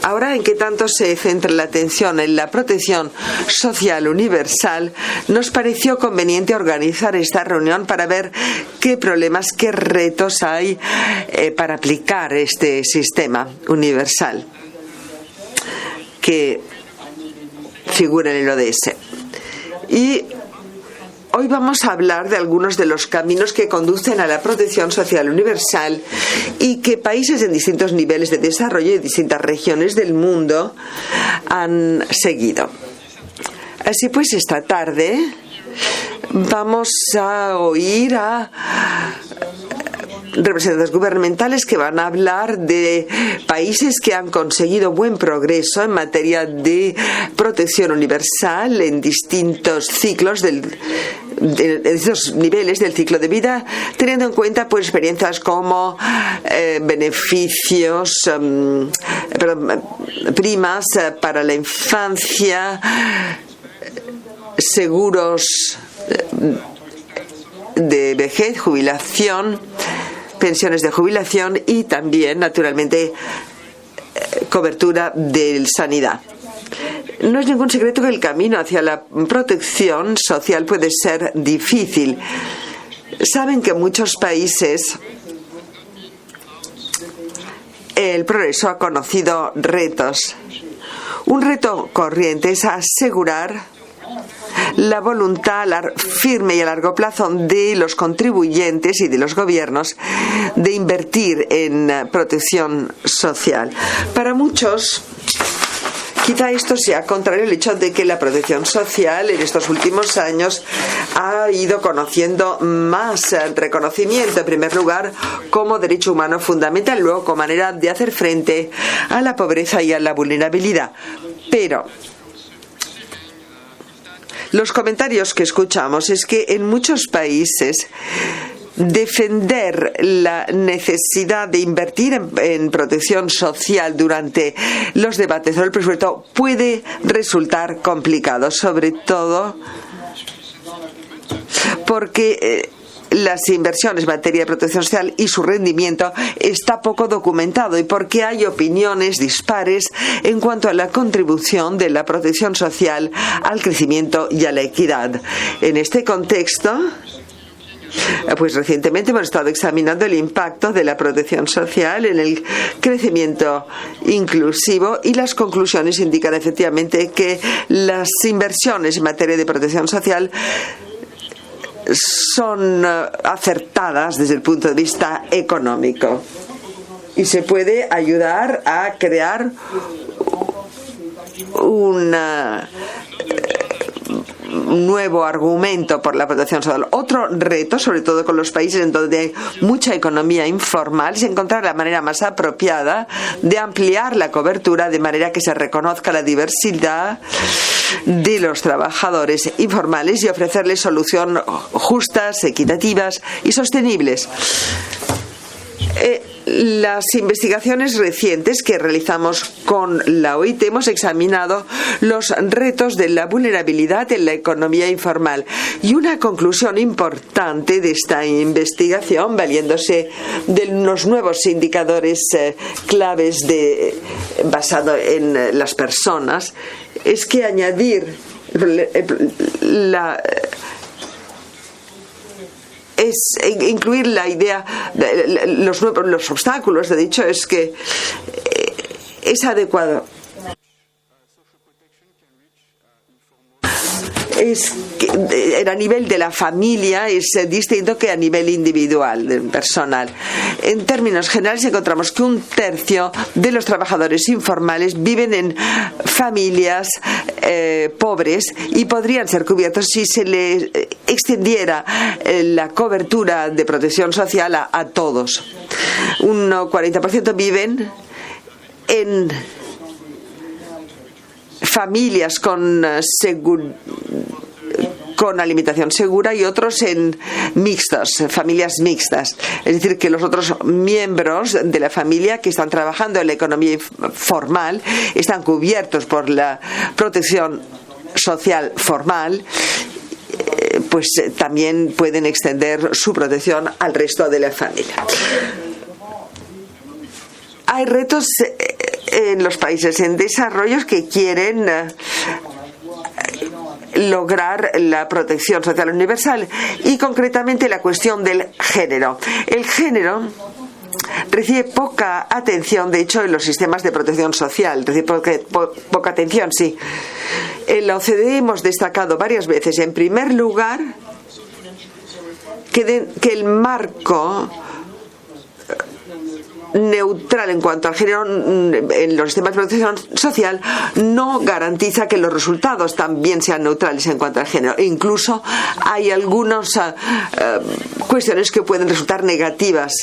Ahora en que tanto se centra la atención en la protección social universal, nos pareció conveniente organizar esta reunión para ver qué problemas, qué retos hay para aplicar este sistema universal que figura en el ODS. Y hoy vamos a hablar de algunos de los caminos que conducen a la protección social universal y que países en distintos niveles de desarrollo y distintas regiones del mundo han seguido. Así pues, esta tarde vamos a oír a representantes gubernamentales que van a hablar de países que han conseguido buen progreso en materia de protección universal en distintos ciclos en distintos niveles del ciclo de vida, teniendo en cuenta pues experiencias como beneficios, primas para la infancia, seguros de vejez, jubilación, pensiones de jubilación y también, naturalmente, cobertura de sanidad. No es ningún secreto que el camino hacia la protección social puede ser difícil. Saben que en muchos países el progreso ha conocido retos. Un reto corriente es asegurar la voluntad firme y a largo plazo de los contribuyentes y de los gobiernos de invertir en protección social. Para muchos, quizá esto sea contrario al hecho de que la protección social en estos últimos años ha ido conociendo más reconocimiento, en primer lugar como derecho humano fundamental, luego como manera de hacer frente a la pobreza y a la vulnerabilidad. Pero los comentarios que escuchamos es que en muchos países defender la necesidad de invertir en protección social durante los debates sobre el presupuesto puede resultar complicado, sobre todo porque las inversiones en materia de protección social y su rendimiento está poco documentado y porque hay opiniones dispares en cuanto a la contribución de la protección social al crecimiento y a la equidad. En este contexto, pues recientemente hemos estado examinando el impacto de la protección social en el crecimiento inclusivo y las conclusiones indican efectivamente que las inversiones en materia de protección social son acertadas desde el punto de vista económico y se puede ayudar a crear un nuevo argumento por la protección social. Otro reto, sobre todo con los países en donde hay mucha economía informal, es encontrar la manera más apropiada de ampliar la cobertura de manera que se reconozca la diversidad de los trabajadores informales y ofrecerles soluciones justas, equitativas y sostenibles. Las investigaciones recientes que realizamos con la OIT hemos examinado los retos de la vulnerabilidad en la economía informal y una conclusión importante de esta investigación, valiéndose de los nuevos indicadores claves basado en las personas, es que añadir incluir la idea de los obstáculos, de dicho, es que es adecuado. Es que a nivel de la familia es distinto que a nivel individual, personal. En términos generales encontramos que 1/3 de los trabajadores informales viven en familias pobres y podrían ser cubiertos si se les extendiera la cobertura de protección social a todos. Un 40% viven en familias con alimentación segura y otros en familias mixtas. Es decir, que los otros miembros de la familia que están trabajando en la economía formal están cubiertos por la protección social formal, pues también pueden extender su protección al resto de la familia. Hay retos en los países en desarrollo que quieren lograr la protección social universal, y concretamente la cuestión del género. El género recibe poca atención, de hecho, en los sistemas de protección social. Recibe poca atención, sí. En la OCDE hemos destacado varias veces, en primer lugar, que el marco neutral en cuanto al género en los sistemas de protección social no garantiza que los resultados también sean neutrales en cuanto al género. E incluso hay algunas cuestiones que pueden resultar negativas.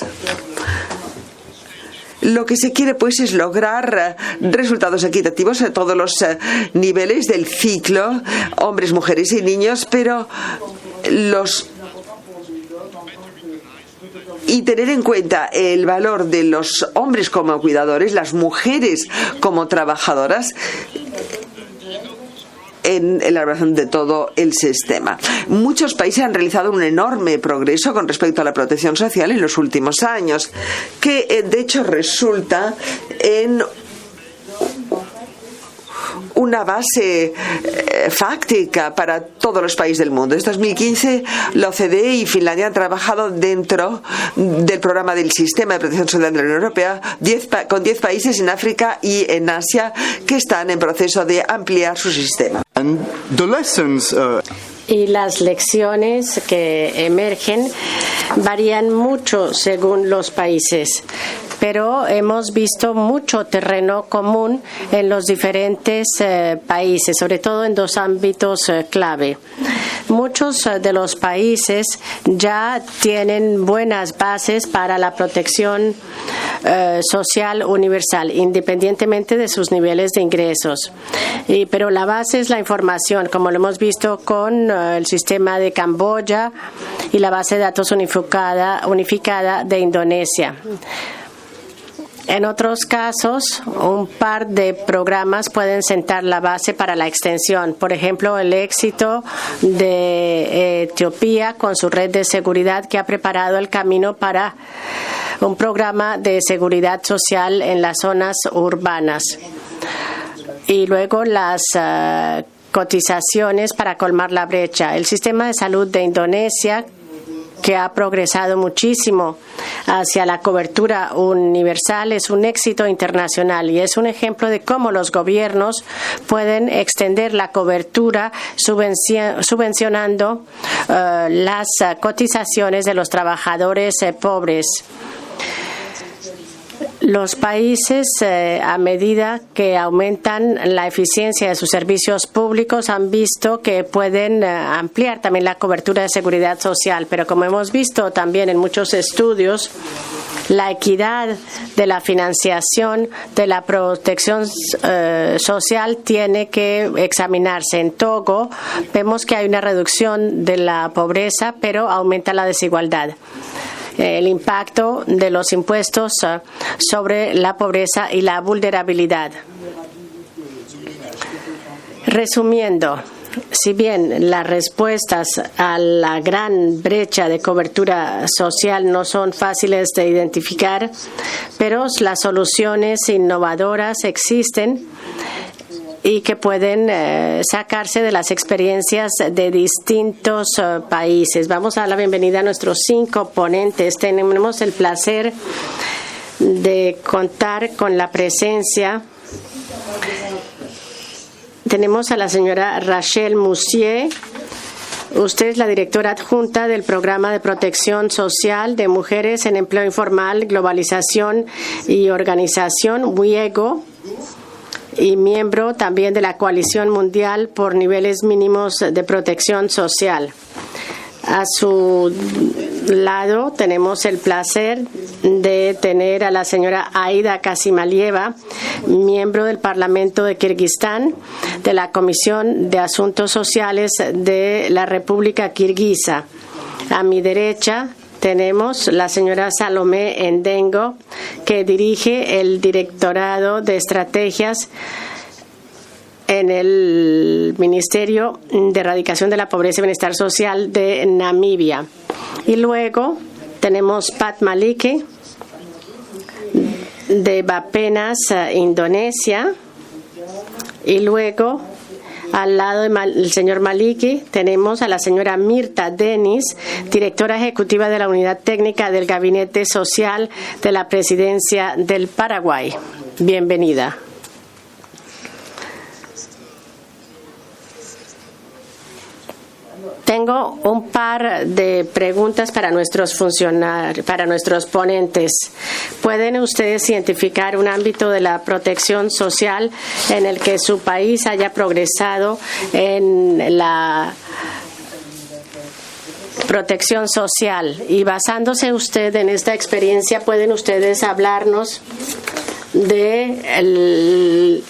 Lo que se quiere, pues, es lograr resultados equitativos a todos los niveles del ciclo, hombres, mujeres y niños, pero y tener en cuenta el valor de los hombres como cuidadores, las mujeres como trabajadoras en la elaboración de todo el sistema. Muchos países han realizado un enorme progreso con respecto a la protección social en los últimos años, que de hecho resulta en una base fáctica para todos los países del mundo. En 2015, la OCDE y Finlandia han trabajado dentro del programa del Sistema de Protección Social de la Unión Europea con 10 países en África y en Asia que están en proceso de ampliar su sistema. Y las lecciones que emergen varían mucho según los países, pero hemos visto mucho terreno común en los diferentes países, sobre todo en dos ámbitos clave. Muchos de los países ya tienen buenas bases para la protección social universal, independientemente de sus niveles de ingresos. Pero la base es la información, como lo hemos visto con el sistema de Camboya y la base de datos unificada de Indonesia. En otros casos, un par de programas pueden sentar la base para la extensión. Por ejemplo, el éxito de Etiopía con su red de seguridad, que ha preparado el camino para un programa de seguridad social en las zonas urbanas. Y luego las cotizaciones para colmar la brecha. El sistema de salud de Indonesia, que ha progresado muchísimo hacia la cobertura universal, es un éxito internacional y es un ejemplo de cómo los gobiernos pueden extender la cobertura subvencionando las cotizaciones de los trabajadores pobres. Los países, a medida que aumentan la eficiencia de sus servicios públicos, han visto que pueden ampliar también la cobertura de seguridad social. Pero como hemos visto también en muchos estudios, la equidad de la financiación de la protección social tiene que examinarse. En Togo vemos que hay una reducción de la pobreza, pero aumenta la desigualdad. El impacto de los impuestos sobre la pobreza y la vulnerabilidad. Resumiendo, si bien las respuestas a la gran brecha de cobertura social no son fáciles de identificar, pero las soluciones innovadoras existen y que pueden sacarse de las experiencias de distintos países. Vamos a dar la bienvenida a nuestros 5 ponentes. Tenemos el placer de contar con la presencia. Tenemos a la señora Rachel Moussier. Usted es la directora adjunta del Programa de Protección Social de Mujeres en Empleo Informal, Globalización y Organización, WIEGO, y miembro también de la Coalición Mundial por Niveles Mínimos de Protección Social. A su lado tenemos el placer de tener a la señora Aida Kasimalieva, miembro del Parlamento de Kirguistán, de la Comisión de Asuntos Sociales de la República Kirguisa. A mi derecha tenemos la señora Salomé Endengo, que dirige el Directorado de Estrategias en el Ministerio de Erradicación de la Pobreza y Bienestar Social de Namibia. Y luego tenemos Pat Maliki, de Bapenas, Indonesia, y luego al lado del señor Maliki tenemos a la señora Mirta Denis, directora ejecutiva de la Unidad Técnica del Gabinete Social de la Presidencia del Paraguay. Bienvenida. Tengo un par de preguntas para nuestros funcionarios, para nuestros ponentes. ¿Pueden ustedes identificar un ámbito de la protección social en el que su país haya progresado en la protección social? Y basándose usted en esta experiencia, ¿pueden ustedes hablarnos de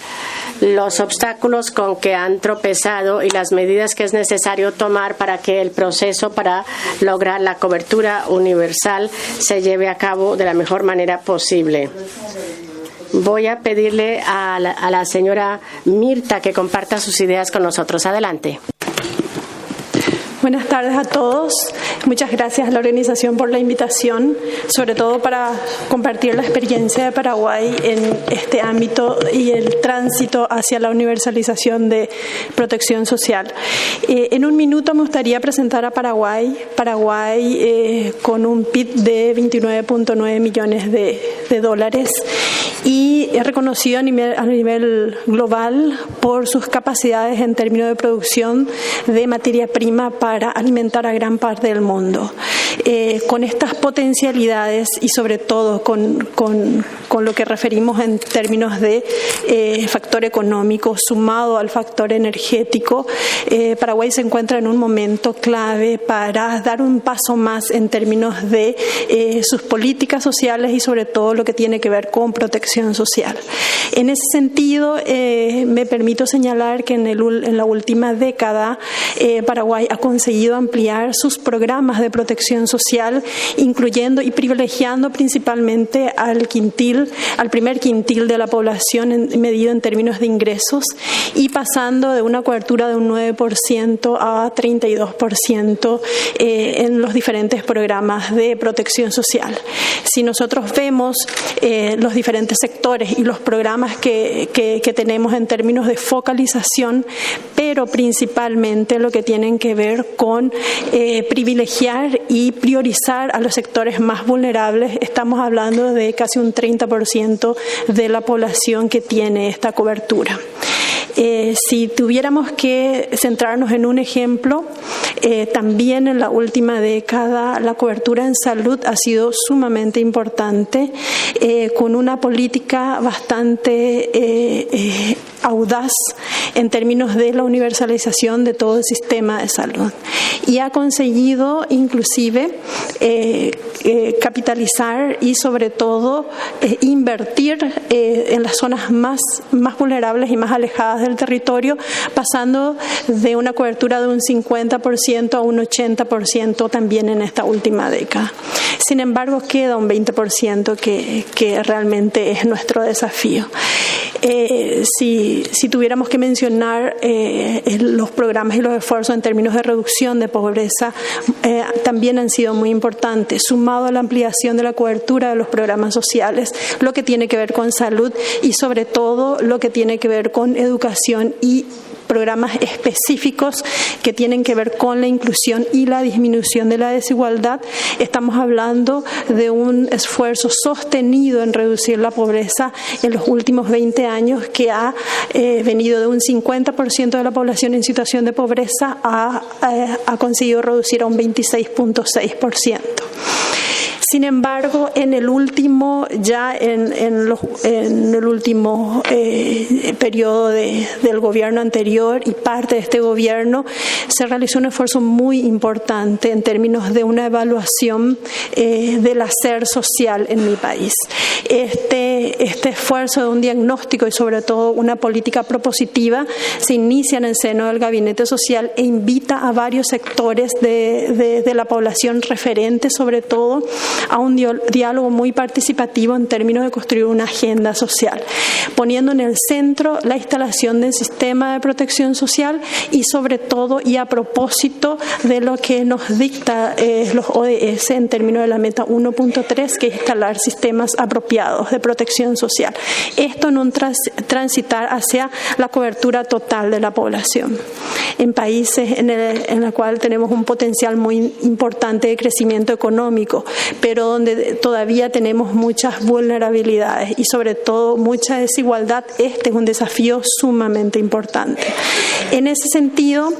los obstáculos con que han tropezado y las medidas que es necesario tomar para que el proceso para lograr la cobertura universal se lleve a cabo de la mejor manera posible? Voy a pedirle a la señora Mirta que comparta sus ideas con nosotros. Adelante. Buenas tardes a todos. Muchas gracias a la organización por la invitación, sobre todo para compartir la experiencia de Paraguay en este ámbito y el tránsito hacia la universalización de protección social. En un minuto me gustaría presentar a Paraguay. Paraguay con un PIB de 29.9 millones de dólares y es reconocido a nivel global por sus capacidades en términos de producción de materia prima para alimentar a gran parte del mundo. Con estas potencialidades y sobre todo con lo que referimos en términos de factor económico sumado al factor energético, Paraguay se encuentra en un momento clave para dar un paso más en términos de sus políticas sociales y sobre todo lo que tiene que ver con protección social. En ese sentido, me permito señalar que en la última década Paraguay ha conseguido ampliar sus programas de protección social, incluyendo y privilegiando principalmente al primer quintil de la población medido en términos de ingresos y pasando de una cobertura de un 9% a 32% en los diferentes programas de protección social. Si nosotros vemos los diferentes sectores y los programas que tenemos en términos de focalización, pero principalmente lo que tienen que ver con privilegiar y priorizar a los sectores más vulnerables, estamos hablando de casi un 30% de la población que tiene esta cobertura. Si tuviéramos que centrarnos en un ejemplo, también en la última década la cobertura en salud ha sido sumamente importante, con una política bastante audaz en términos de la universalización de todo el sistema de salud y ha conseguido inclusive capitalizar y sobre todo invertir en las zonas más vulnerables y más alejadas del territorio, pasando de una cobertura de un 50% a un 80% también en esta última década. Sin embargo, queda un 20% que realmente es nuestro desafío. Si tuviéramos que mencionar los programas y los esfuerzos en términos de reducción de pobreza, también han sido muy importantes, sumado a la ampliación de la cobertura de los programas sociales, lo que tiene que ver con salud y sobre todo lo que tiene que ver con educación y programas específicos que tienen que ver con la inclusión y la disminución de la desigualdad. Estamos hablando de un esfuerzo sostenido en reducir la pobreza en los últimos 20 años que ha venido de un 50% de la población en situación de pobreza ha conseguido reducir a un 26.6%. Sin embargo, en el último periodo del gobierno anterior y parte de este gobierno se realizó un esfuerzo muy importante en términos de una evaluación del hacer social en mi país. Este esfuerzo de un diagnóstico y sobre todo una política propositiva se inicia en el seno del Gabinete Social e invita a varios sectores de la población referentes sobre todo a un diálogo muy participativo en términos de construir una agenda social, poniendo en el centro la instalación del sistema de protección social y sobre todo y a propósito de lo que nos dicta los ODS en términos de la meta 1.3, que es instalar sistemas apropiados de protección social. Esto en un transitar hacia la cobertura total de la población. En países en los cuales tenemos un potencial muy importante de crecimiento económico, pero donde todavía tenemos muchas vulnerabilidades y sobre todo mucha desigualdad, este es un desafío sumamente importante. En ese sentido,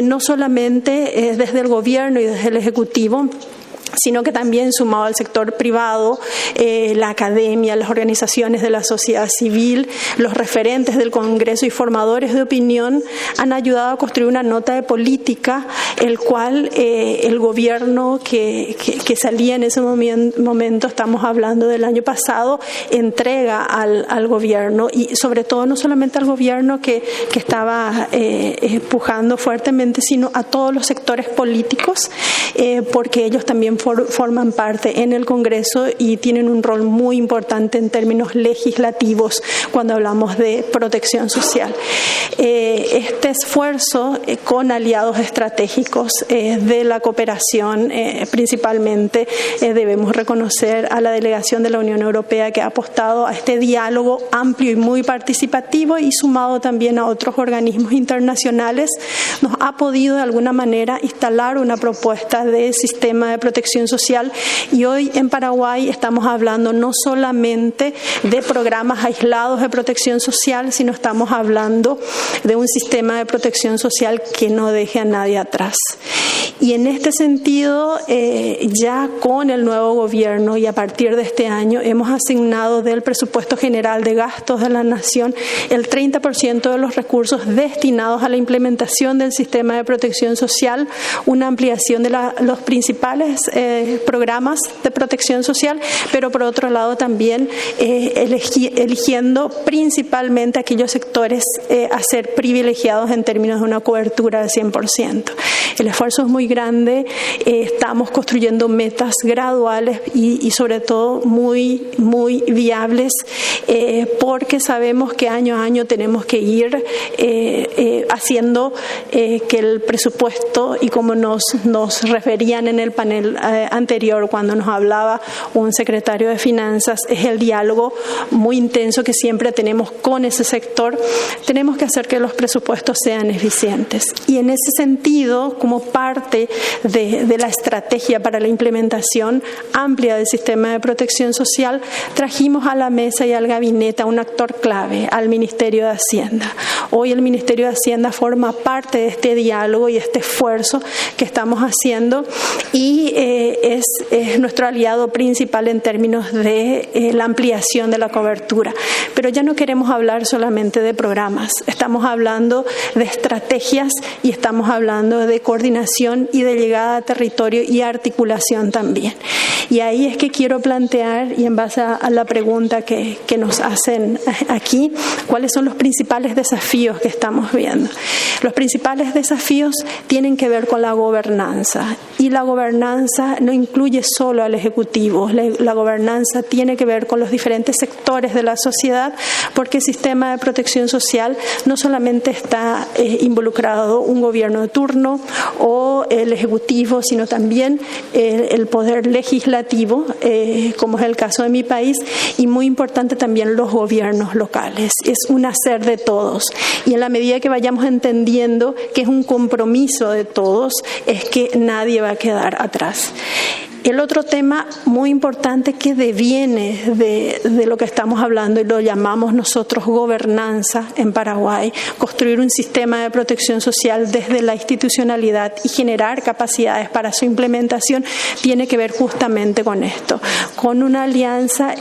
no solamente desde el gobierno y desde el Ejecutivo, sino que también sumado al sector privado, la academia, las organizaciones de la sociedad civil, los referentes del Congreso y formadores de opinión han ayudado a construir una nota de política, el cual el gobierno que salía en ese momento, estamos hablando del año pasado, entrega al gobierno y sobre todo no solamente al gobierno que estaba empujando fuertemente, sino a todos los sectores políticos, porque ellos también forman parte en el Congreso y tienen un rol muy importante en términos legislativos cuando hablamos de protección social. Este esfuerzo con aliados estratégicos de la cooperación, principalmente debemos reconocer a la delegación de la Unión Europea, que ha apostado a este diálogo amplio y muy participativo, y sumado también a otros organismos internacionales, nos ha podido de alguna manera instalar una propuesta de sistema de protección social, y hoy en Paraguay estamos hablando no solamente de programas aislados de protección social, sino estamos hablando de un sistema de protección social que no deje a nadie atrás. Y en este sentido, ya con el nuevo gobierno y a partir de este año, hemos asignado del presupuesto general de gastos de la Nación el 30% de los recursos destinados a la implementación del sistema de protección social, una ampliación de los principales programas de protección social, pero por otro lado también eligiendo principalmente aquellos sectores a ser privilegiados en términos de una cobertura del 100%. El esfuerzo es muy grande, estamos construyendo metas graduales y sobre todo muy viables, porque sabemos que año a año tenemos que ir haciendo que el presupuesto, y como nos referían en el panel anterior cuando nos hablaba un secretario de Finanzas, es el diálogo muy intenso que siempre tenemos con ese sector. Tenemos que hacer que los presupuestos sean eficientes, y en ese sentido, como parte de la estrategia para la implementación amplia del sistema de protección social, trajimos a la mesa y al gabinete a un actor clave, al Ministerio de Hacienda. Hoy el Ministerio de Hacienda forma parte de este diálogo y este esfuerzo que estamos haciendo, y es nuestro aliado principal en términos de la ampliación de la cobertura. Pero ya no queremos hablar solamente de programas, estamos hablando de estrategias y estamos hablando de coordinación y de llegada a territorio y articulación también. Y ahí es que quiero plantear, y en base a la pregunta que nos hacen aquí, cuáles son los principales desafíos que estamos viendo. Los principales desafíos tienen que ver con la gobernanza, y la gobernanza no incluye solo al Ejecutivo, la gobernanza tiene que ver con los diferentes sectores de la sociedad, porque el sistema de protección social no solamente está involucrado un gobierno de turno o el Ejecutivo, sino también el poder legislativo, como es el caso de mi país, y muy importante también los gobiernos locales. Es un hacer de todos, y en la medida que vayamos entendiendo que es un compromiso de todos, es que nadie va a quedar atrás. El otro tema muy importante que deviene de lo que estamos hablando, y lo llamamos nosotros gobernanza en Paraguay, construir un sistema de protección social desde la institucionalidad y generar capacidades para su implementación, tiene que ver justamente con esto, con una alianza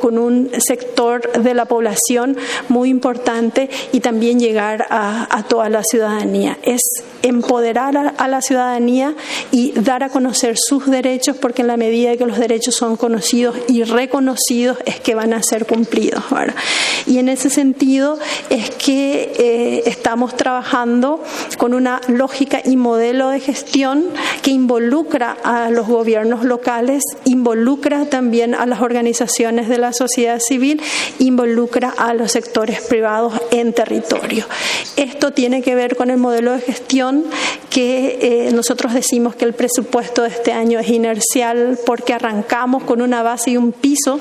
con un sector de la población muy importante, y también llegar a toda la ciudadanía. Es empoderar a la ciudadanía y dar a conocer sus derechos derechos, porque en la medida que los derechos son conocidos y reconocidos es que van a ser cumplidos, ¿verdad? Y en ese sentido es que estamos trabajando con una lógica y modelo de gestión que involucra a los gobiernos locales, involucra también a las organizaciones de la sociedad civil, involucra a los sectores privados en territorio. Esto tiene que ver con el modelo de gestión que nosotros decimos que el presupuesto de este año es inercial porque arrancamos con una base y un piso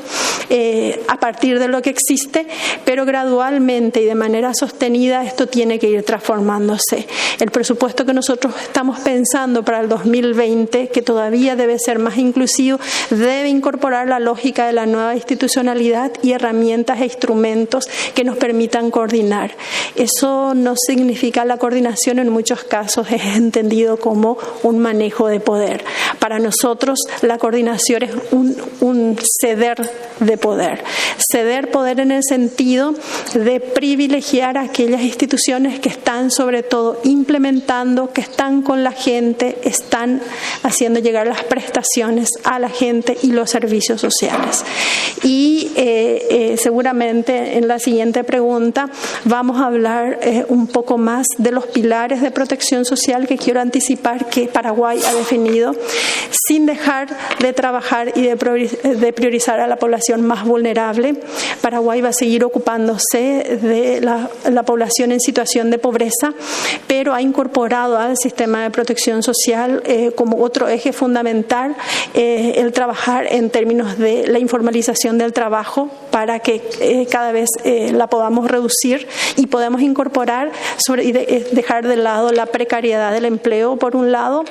a partir de lo que existe, pero gradualmente y de manera sostenida esto tiene que ir transformándose. El presupuesto que nosotros estamos pensando para el 2020, que todavía debe ser más inclusivo, debe incorporar la lógica de la nueva institucionalidad y herramientas e instrumentos que nos permitan coordinar. Eso no significa la coordinación, en muchos casos es entendido como un manejo de poder. Para nosotros la coordinación es un ceder de poder. Ceder poder en el sentido de privilegiar a aquellas instituciones que están sobre todo implementando, que están con la gente, están haciendo llegar las prestaciones a la gente y los servicios sociales. Y seguramente en la siguiente pregunta vamos a hablar un poco más de los pilares de protección social que quiero anticipar que Paraguay ha definido, sin dejar de trabajar y de priorizar a la población más vulnerable. Paraguay va a seguir ocupándose de la población en situación de pobreza, pero ha incorporado al sistema de protección social como otro eje fundamental el trabajar en términos de la informalización del trabajo para que cada vez la podamos reducir y podemos incorporar y dejar de lado la precariedad del empleo por un lado,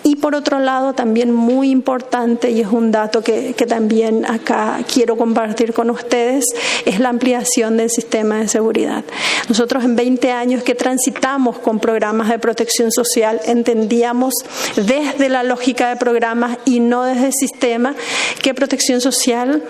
y por otro lado también muy importante, y es un dato que también acá quiero compartir con ustedes, es la ampliación del sistema de seguridad. Nosotros en 20 años que transitamos con programas de protección social entendíamos desde la lógica de programas y no desde el sistema que protección social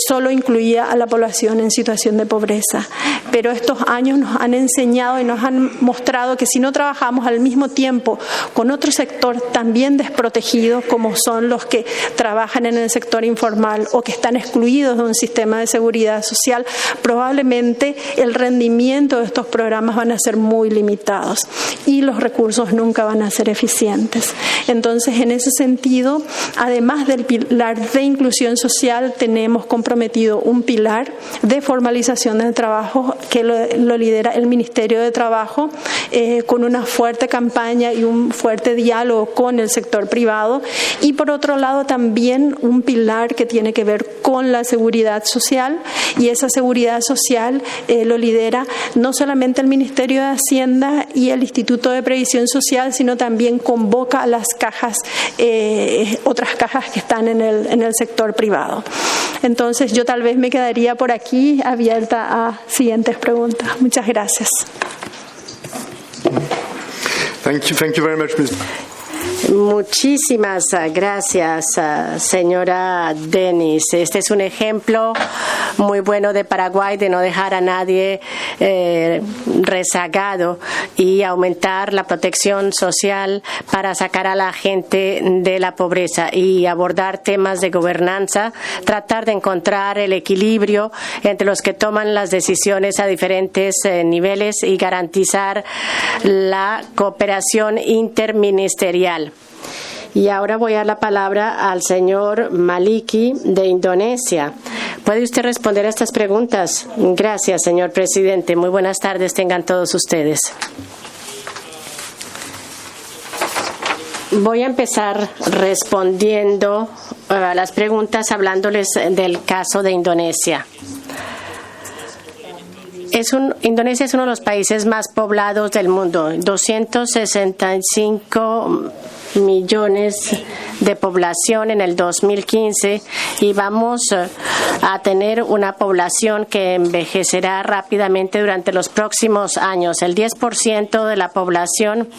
solo incluía a la población en situación de pobreza. Pero estos años nos han enseñado y nos han mostrado que si no trabajamos al mismo tiempo con otro sector también desprotegidos, como son los que trabajan en el sector informal o que están excluidos de un sistema de seguridad social, probablemente el rendimiento de estos programas van a ser muy limitados y los recursos nunca van a ser eficientes. Entonces, en ese sentido, además del pilar de inclusión social, tenemos comprometido un pilar de formalización del trabajo que lo lidera el Ministerio de Trabajo con una fuerte campaña y un fuerte diálogo con el sector privado, y por otro lado también un pilar que tiene que ver con la seguridad social, y esa seguridad social lo lidera no solamente el Ministerio de Hacienda y el Instituto de Previsión Social, sino también convoca a las cajas, otras cajas que están en el sector privado. Entonces yo tal vez me quedaría por aquí abierta a siguientes preguntas. Muchas gracias. Thank you very much, Ms. Muchísimas gracias, señora Denis. Este es un ejemplo muy bueno de Paraguay de no dejar a nadie rezagado y aumentar la protección social para sacar a la gente de la pobreza y abordar temas de gobernanza, tratar de encontrar el equilibrio entre los que toman las decisiones a diferentes niveles y garantizar la cooperación interministerial. Y ahora voy a dar la palabra al señor Maliki de Indonesia. ¿Puede usted responder a estas preguntas? Gracias, señor presidente. Muy buenas tardes tengan todos ustedes. Voy a empezar respondiendo a las preguntas hablándoles del caso de Indonesia. Indonesia es uno de los países más poblados del mundo, 265 millones de población en el 2015, y vamos a tener una población que envejecerá rápidamente durante los próximos años. El 10% de la población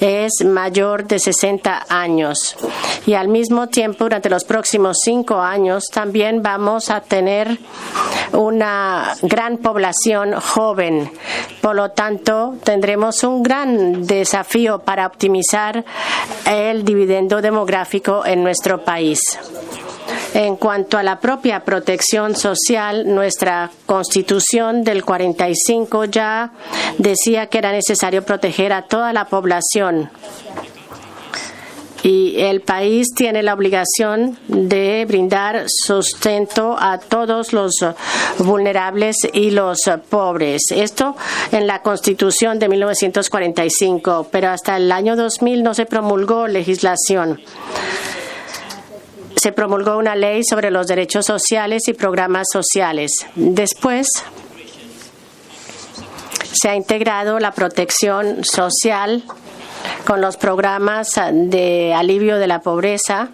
es mayor de 60 años y al mismo tiempo durante los próximos 5 años también vamos a tener una gran población joven. Por lo tanto, tendremos un gran desafío para optimizar el dividendo demográfico en nuestro país. En cuanto a la propia protección social, nuestra Constitución del 45 ya decía que era necesario proteger a toda la población. Y el país tiene la obligación de brindar sustento a todos los vulnerables y los pobres. Esto en la Constitución de 1945, pero hasta el año 2000 no se promulgó legislación. Se promulgó una ley sobre los derechos sociales y programas sociales. Después se ha integrado la protección social con los programas de alivio de la pobreza,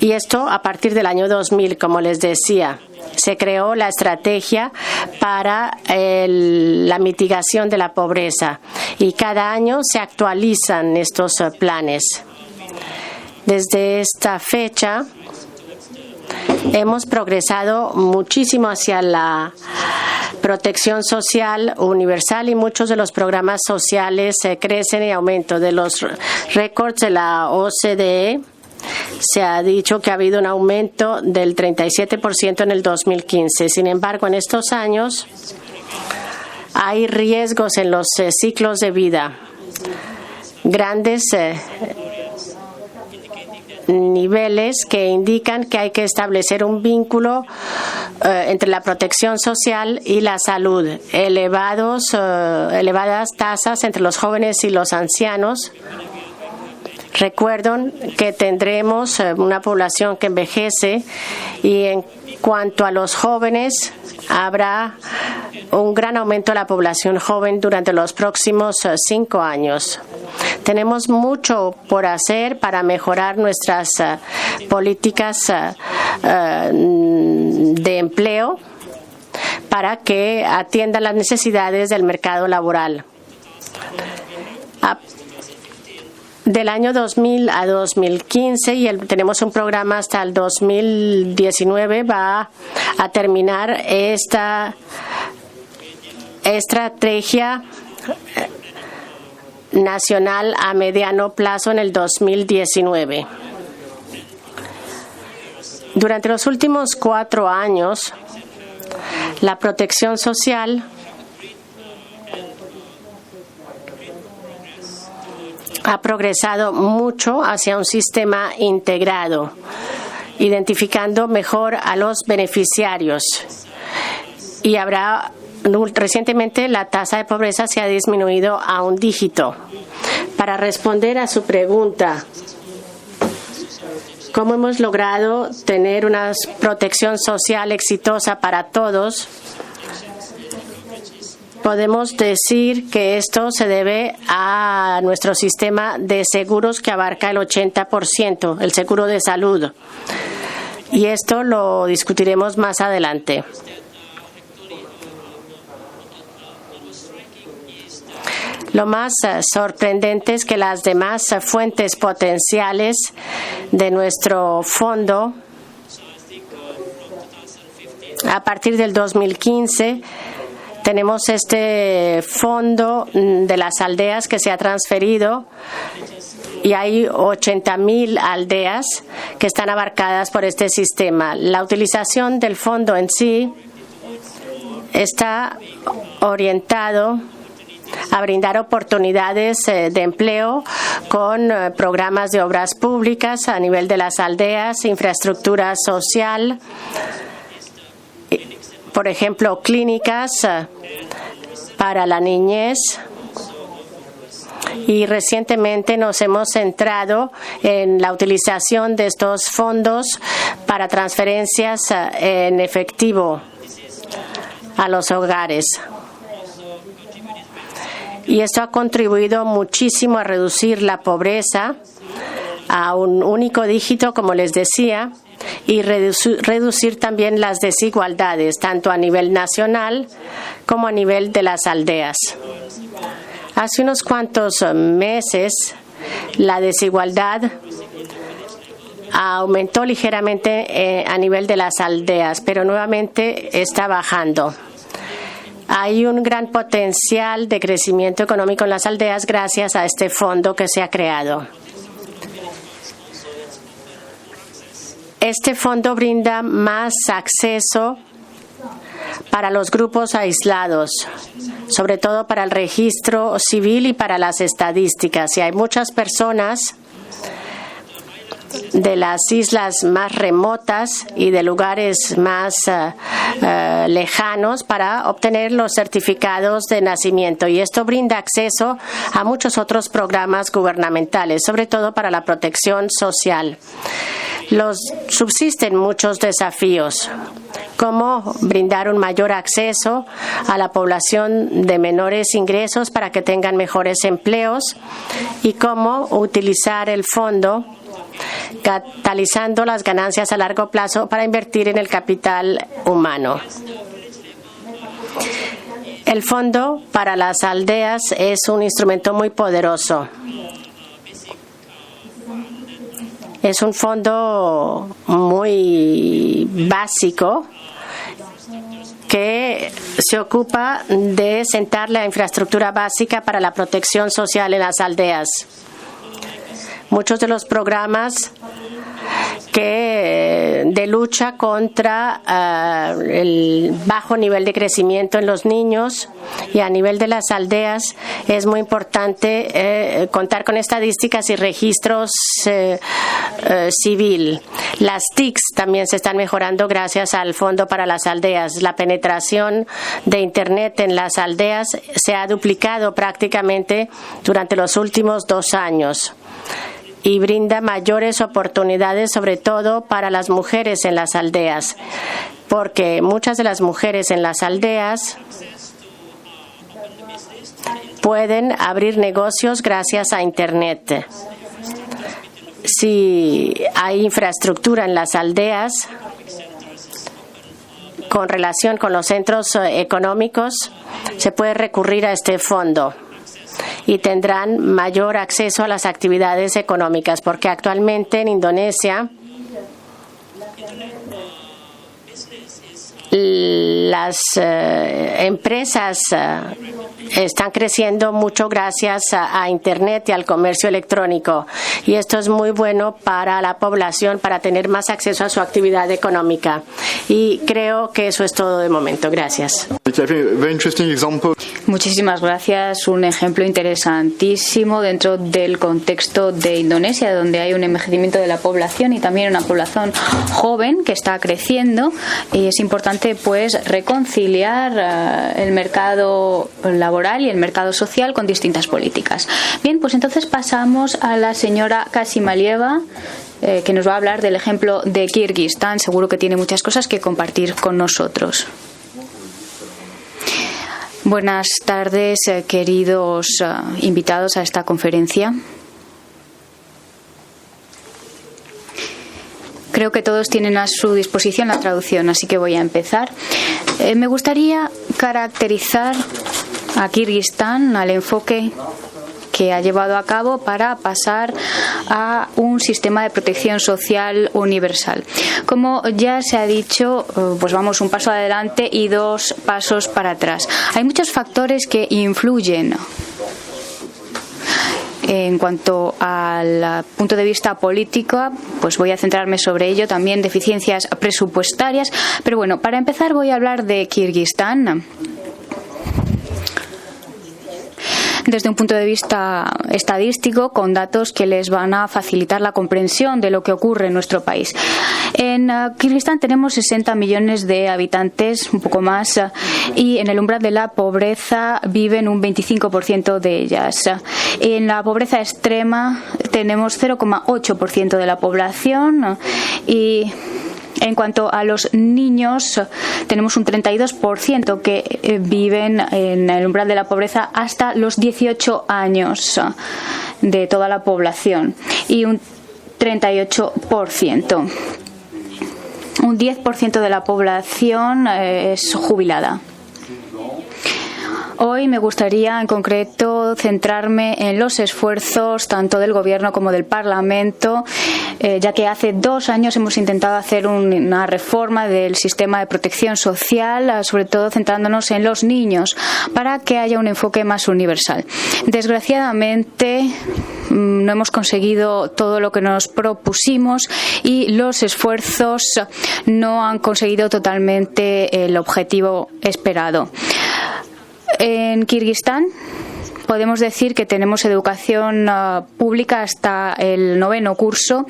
y esto a partir del año 2000, como les decía. Se creó la estrategia para la mitigación de la pobreza y cada año se actualizan estos planes. Desde esta fecha hemos progresado muchísimo hacia la protección social universal y muchos de los programas sociales crecen y aumentan. De los récords de la OCDE se ha dicho que ha habido un aumento del 37% en el 2015. Sin embargo, en estos años hay riesgos en los ciclos de vida. Grandes niveles que indican que hay que establecer un vínculo entre la protección social y la salud. Elevadas tasas entre los jóvenes y los ancianos. Recuerden que tendremos una población que envejece y en cuanto a los jóvenes habrá un gran aumento de la población joven durante los próximos 5 años. Tenemos mucho por hacer para mejorar nuestras políticas de empleo para que atiendan las necesidades del mercado laboral. Del año 2000 a 2015 y tenemos un programa hasta el 2019 va a terminar esta estrategia nacional a mediano plazo en el 2019. Durante los últimos 4 años, la protección social ha progresado mucho hacia un sistema integrado, identificando mejor a los beneficiarios. Y recientemente la tasa de pobreza se ha disminuido a 1 dígito. Para responder a su pregunta, ¿cómo hemos logrado tener una protección social exitosa para todos? Podemos decir que esto se debe a nuestro sistema de seguros que abarca el 80%, el seguro de salud. Y esto lo discutiremos más adelante. Lo más sorprendente es que las demás fuentes potenciales de nuestro fondo, a partir del 2015, tenemos este fondo de las aldeas que se ha transferido y hay 80,000 aldeas que están abarcadas por este sistema. La utilización del fondo en sí está orientado a brindar oportunidades de empleo con programas de obras públicas a nivel de las aldeas, infraestructura social, por ejemplo, clínicas para la niñez. Y recientemente nos hemos centrado en la utilización de estos fondos para transferencias en efectivo a los hogares. Y esto ha contribuido muchísimo a reducir la pobreza a un único dígito, como les decía, y reducir también las desigualdades, tanto a nivel nacional como a nivel de las aldeas. Hace unos cuantos meses, la desigualdad aumentó ligeramente a nivel de las aldeas, pero nuevamente está bajando. hay un gran potencial de crecimiento económico en las aldeas gracias a este fondo que se ha creado. Este fondo brinda más acceso para los grupos aislados, sobre todo para el registro civil y para las estadísticas. Y hay muchas personas de las islas más remotas y de lugares más lejanos para obtener los certificados de nacimiento, y esto brinda acceso a muchos otros programas gubernamentales, sobre todo para la protección social. Subsisten muchos desafíos, como brindar un mayor acceso a la población de menores ingresos para que tengan mejores empleos, y cómo utilizar el fondo catalizando las ganancias a largo plazo para invertir en el capital humano. El Fondo para las Aldeas es un instrumento muy poderoso. Es un fondo muy básico que se ocupa de sentar la infraestructura básica para la protección social en las aldeas. Muchos de los programas de lucha contra el bajo nivel de crecimiento en los niños y a nivel de las aldeas, es muy importante contar con estadísticas y registros civil. Las TICs también se están mejorando gracias al Fondo para las Aldeas. La penetración de Internet en las aldeas se ha duplicado prácticamente durante los últimos 2 años. Y brinda mayores oportunidades, sobre todo para las mujeres en las aldeas, porque muchas de las mujeres en las aldeas pueden abrir negocios gracias a Internet. Si hay infraestructura en las aldeas con relación con los centros económicos, se puede recurrir a este fondo y tendrán mayor acceso a las actividades económicas, porque actualmente en Indonesia las empresas están creciendo mucho gracias a Internet y al comercio electrónico, y esto es muy bueno para la población para tener más acceso a su actividad económica, y creo que eso es todo de momento. Gracias. Muchísimas gracias. Un ejemplo interesantísimo dentro del contexto de Indonesia, donde hay un envejecimiento de la población y también una población joven que está creciendo, y es importante pues reconciliar el mercado laboral y el mercado social con distintas políticas. Bien, pues entonces pasamos a la señora Kasimalieva, que nos va a hablar del ejemplo de Kirguistán. Seguro que tiene muchas cosas que compartir con nosotros. Buenas tardes, queridos invitados a esta conferencia. Creo que todos tienen a su disposición la traducción, así que voy a empezar. Me gustaría caracterizar a Kirguistán, al enfoque que ha llevado a cabo para pasar a un sistema de protección social universal. Como ya se ha dicho, pues vamos un paso adelante y 2 pasos para atrás. Hay muchos factores que influyen. En cuanto al punto de vista político, pues voy a centrarme sobre ello, también deficiencias presupuestarias. Pero bueno, para empezar voy a hablar de Kirguistán desde un punto de vista estadístico, con datos que les van a facilitar la comprensión de lo que ocurre en nuestro país. En Kirguistán tenemos 60 millones de habitantes, un poco más, y en el umbral de la pobreza viven un 25% de ellas. En la pobreza extrema tenemos 0,8% de la población, y en cuanto a los niños, tenemos un 32% que viven en el umbral de la pobreza hasta los 18 años de toda la población, y un 38%. Un 10% de la población es jubilada. Hoy me gustaría en concreto centrarme en los esfuerzos tanto del Gobierno como del Parlamento, ya que hace 2 años hemos intentado hacer una reforma del sistema de protección social, sobre todo centrándonos en los niños, para que haya un enfoque más universal. Desgraciadamente no hemos conseguido todo lo que nos propusimos y los esfuerzos no han conseguido totalmente el objetivo esperado. En Kirguistán podemos decir que tenemos educación pública hasta el 9º curso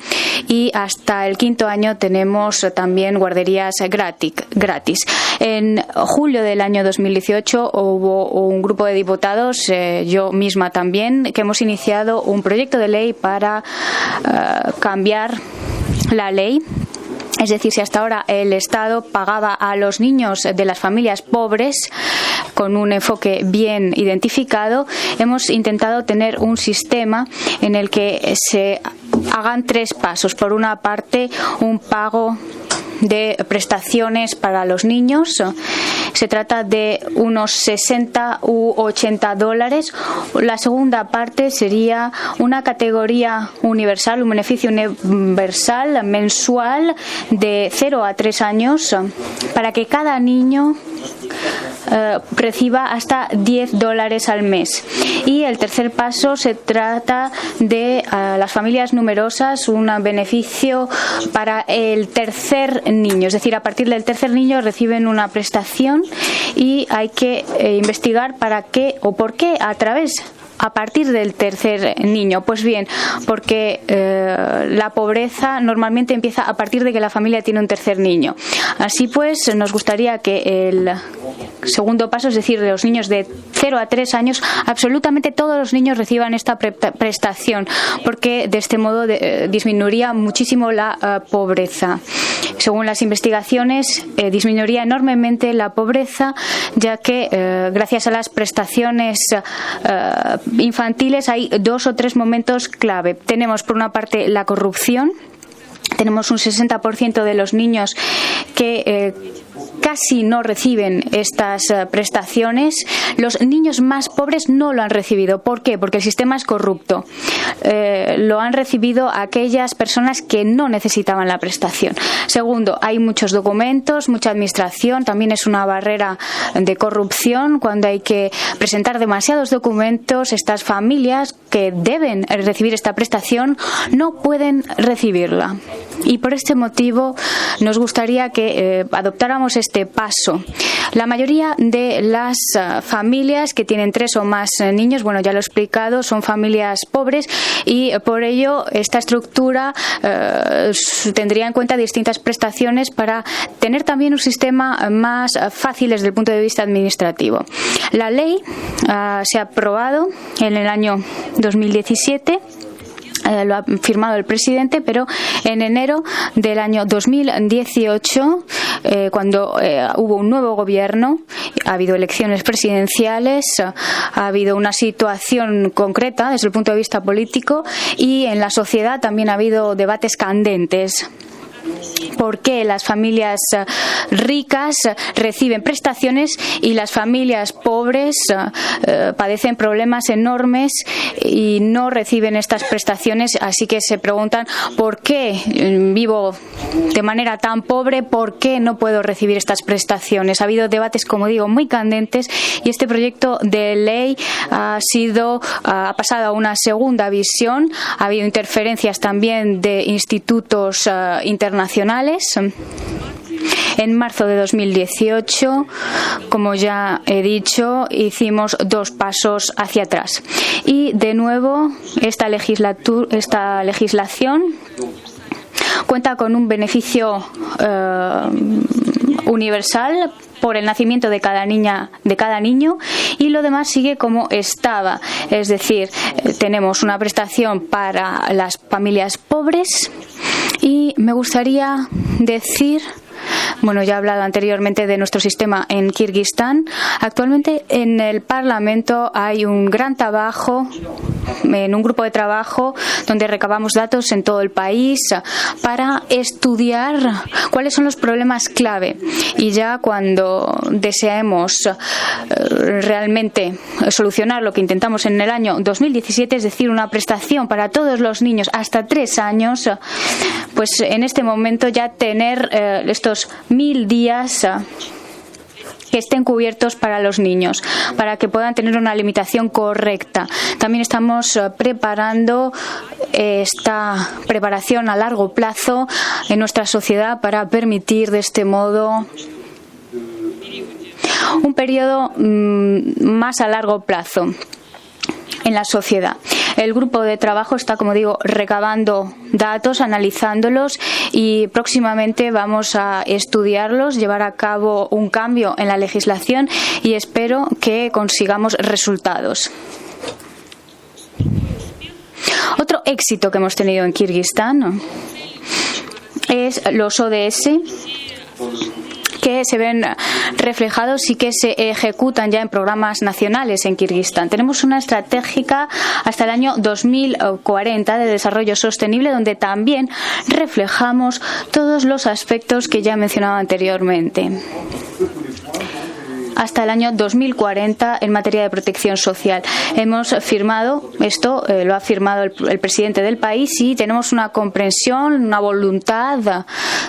y hasta el 5º año tenemos también guarderías gratis. En julio del año 2018 hubo un grupo de diputados, yo misma también, que hemos iniciado un proyecto de ley para cambiar la ley. Es decir, si hasta ahora el Estado pagaba a los niños de las familias pobres con un enfoque bien identificado, hemos intentado tener un sistema en el que se hagan 3 pasos. Por una parte, un pago de prestaciones para los niños. Se trata de unos 60 u 80 dólares. La segunda parte sería una categoría universal, un beneficio universal mensual de 0 a 3 años para que cada niño reciba hasta 10 dólares al mes. Y el tercer paso se trata de las familias numerosas, un beneficio para el tercer niño, es decir, a partir del tercer niño reciben una prestación y hay que investigar para qué o por qué a partir del tercer niño. Pues bien, porque la pobreza normalmente empieza a partir de que la familia tiene un tercer niño. Así pues, nos gustaría que el segundo paso, es decir, de los niños de 0 a 3 años, absolutamente todos los niños reciban esta prestación, porque de este modo disminuiría muchísimo la pobreza. Según las investigaciones, disminuiría enormemente la pobreza, ya que gracias a las prestaciones infantiles hay 2 o 3 momentos clave. Tenemos por una parte la corrupción. Tenemos un 60% de los niños que casi no reciben estas prestaciones. Los niños más pobres no lo han recibido. ¿Por qué? Porque el sistema es corrupto. Lo han recibido aquellas personas que no necesitaban la prestación. Segundo, hay muchos documentos, mucha administración. También es una barrera de corrupción cuando hay que presentar demasiados documentos. Estas familias que deben recibir esta prestación no pueden recibirla. Y por este motivo nos gustaría que adoptáramos este paso. La mayoría de las familias que tienen 3 o más niños, bueno, ya lo he explicado, son familias pobres y por ello esta estructura tendría en cuenta distintas prestaciones para tener también un sistema más fácil desde el punto de vista administrativo. La ley se ha aprobado en el año 2017. Lo ha firmado el presidente, pero en enero del año 2018, cuando hubo un nuevo gobierno, ha habido elecciones presidenciales, ha habido una situación concreta desde el punto de vista político y en la sociedad también ha habido debates candentes. ¿Por qué las familias ricas reciben prestaciones y las familias pobres padecen problemas enormes y no reciben estas prestaciones? Así que se preguntan ¿por qué vivo de manera tan pobre? ¿Por qué no puedo recibir estas prestaciones? Ha habido debates, como digo, muy candentes y este proyecto de ley ha pasado a una segunda visión. Ha habido interferencias también de institutos internacionales. En marzo de 2018, como ya he dicho, hicimos 2 pasos hacia atrás. Y de nuevo, esta legislación cuenta con un beneficio universal por el nacimiento de cada niña, de cada niño, y lo demás sigue como estaba. Es decir, tenemos una prestación para las familias pobres y me gustaría decir Bueno, ya he hablado anteriormente de nuestro sistema en Kirguistán. Actualmente en el Parlamento hay un gran trabajo, en un grupo de trabajo donde recabamos datos en todo el país para estudiar cuáles son los problemas clave. Y ya cuando deseemos realmente solucionar lo que intentamos en el año 2017, es decir, una prestación para todos los niños hasta 3 años, pues en este momento ya tener estos 1000 días que estén cubiertos para los niños, para que puedan tener una alimentación correcta. También estamos preparando esta preparación a largo plazo en nuestra sociedad para permitir de este modo un periodo más a largo plazo en la sociedad. El grupo de trabajo está, como digo, recabando datos, analizándolos y próximamente vamos a estudiarlos, llevar a cabo un cambio en la legislación y espero que consigamos resultados. Otro éxito que hemos tenido en Kirguistán es los ODS, que se ven reflejados y que se ejecutan ya en programas nacionales en Kirguistán. Tenemos una estratégica hasta el año 2040 de desarrollo sostenible, donde también reflejamos todos los aspectos que ya he mencionado anteriormente. Hasta el año 2040 en materia de protección social. Hemos firmado esto, lo ha firmado el presidente del país, y tenemos una comprensión, una voluntad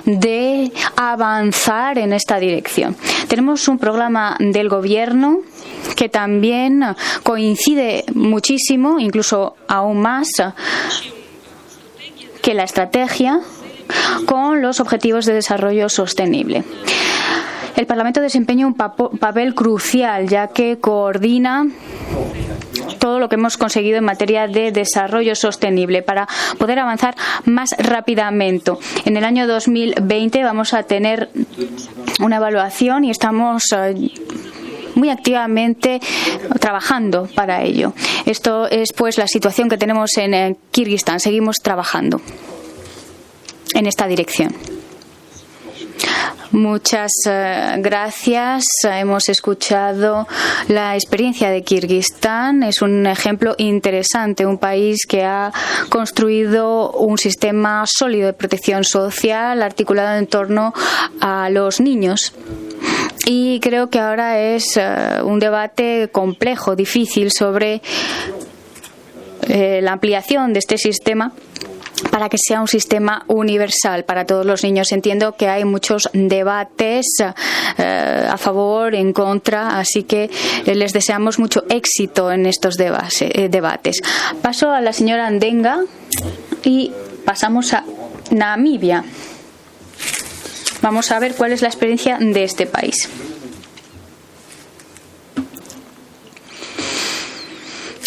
de avanzar en esta dirección. Tenemos un programa del gobierno que también coincide muchísimo, incluso aún más que la estrategia, con los objetivos de desarrollo sostenible. El Parlamento desempeña un papel crucial, ya que coordina todo lo que hemos conseguido en materia de desarrollo sostenible para poder avanzar más rápidamente. En el año 2020 vamos a tener una evaluación y estamos muy activamente trabajando para ello. Esto es pues la situación que tenemos en Kirguistán. Seguimos trabajando en esta dirección. Muchas gracias. Hemos escuchado la experiencia de Kirguistán. Es un ejemplo interesante, un país que ha construido un sistema sólido de protección social articulado en torno a los niños. Y creo que ahora es un debate complejo, difícil, sobre la ampliación de este sistema para que sea un sistema universal para todos los niños. Entiendo que hay muchos debates a favor, en contra, así que les deseamos mucho éxito en estos debates. Paso a la señora Ndenga y pasamos a Namibia. Vamos a ver cuál es la experiencia de este país.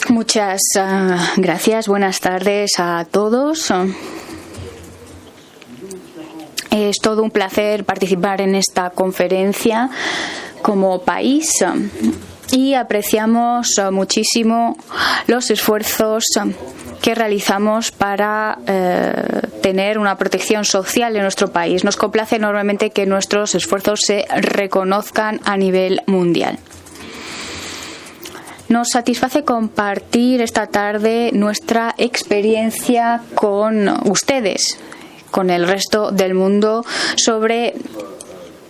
Muchas gracias. Buenas tardes a todos. Es todo un placer participar en esta conferencia como país y apreciamos muchísimo los esfuerzos que realizamos para tener una protección social en nuestro país. Nos complace enormemente que nuestros esfuerzos se reconozcan a nivel mundial. Nos satisface compartir esta tarde nuestra experiencia con ustedes, con el resto del mundo, sobre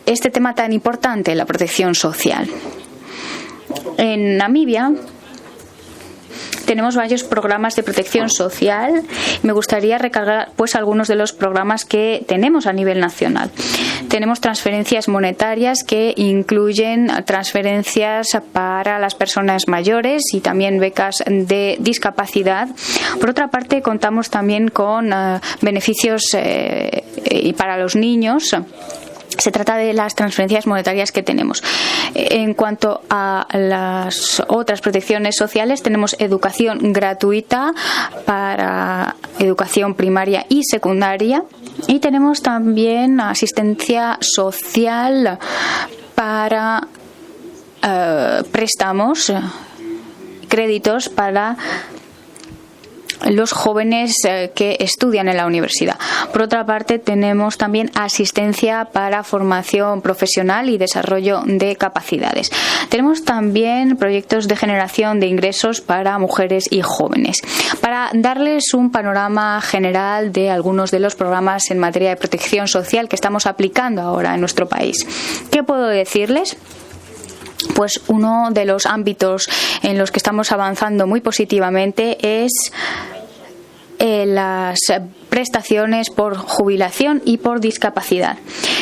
este tema tan importante, la protección social. En Namibia tenemos varios programas de protección social. Me gustaría recargar pues algunos de los programas que tenemos a nivel nacional. Tenemos transferencias monetarias que incluyen transferencias para las personas mayores y también becas de discapacidad. Por otra parte, contamos también con beneficios y para los niños. Se trata de las transferencias monetarias que tenemos. En cuanto a las otras protecciones sociales, tenemos educación gratuita para educación primaria y secundaria, y tenemos también asistencia social para préstamos, créditos para los jóvenes que estudian en la universidad. Por otra parte, tenemos también asistencia para formación profesional y desarrollo de capacidades. Tenemos también proyectos de generación de ingresos para mujeres y jóvenes. Para darles un panorama general de algunos de los programas en materia de protección social que estamos aplicando ahora en nuestro país, ¿qué puedo decirles? Pues uno de los ámbitos en los que estamos avanzando muy positivamente es las prestaciones por jubilación y por discapacidad.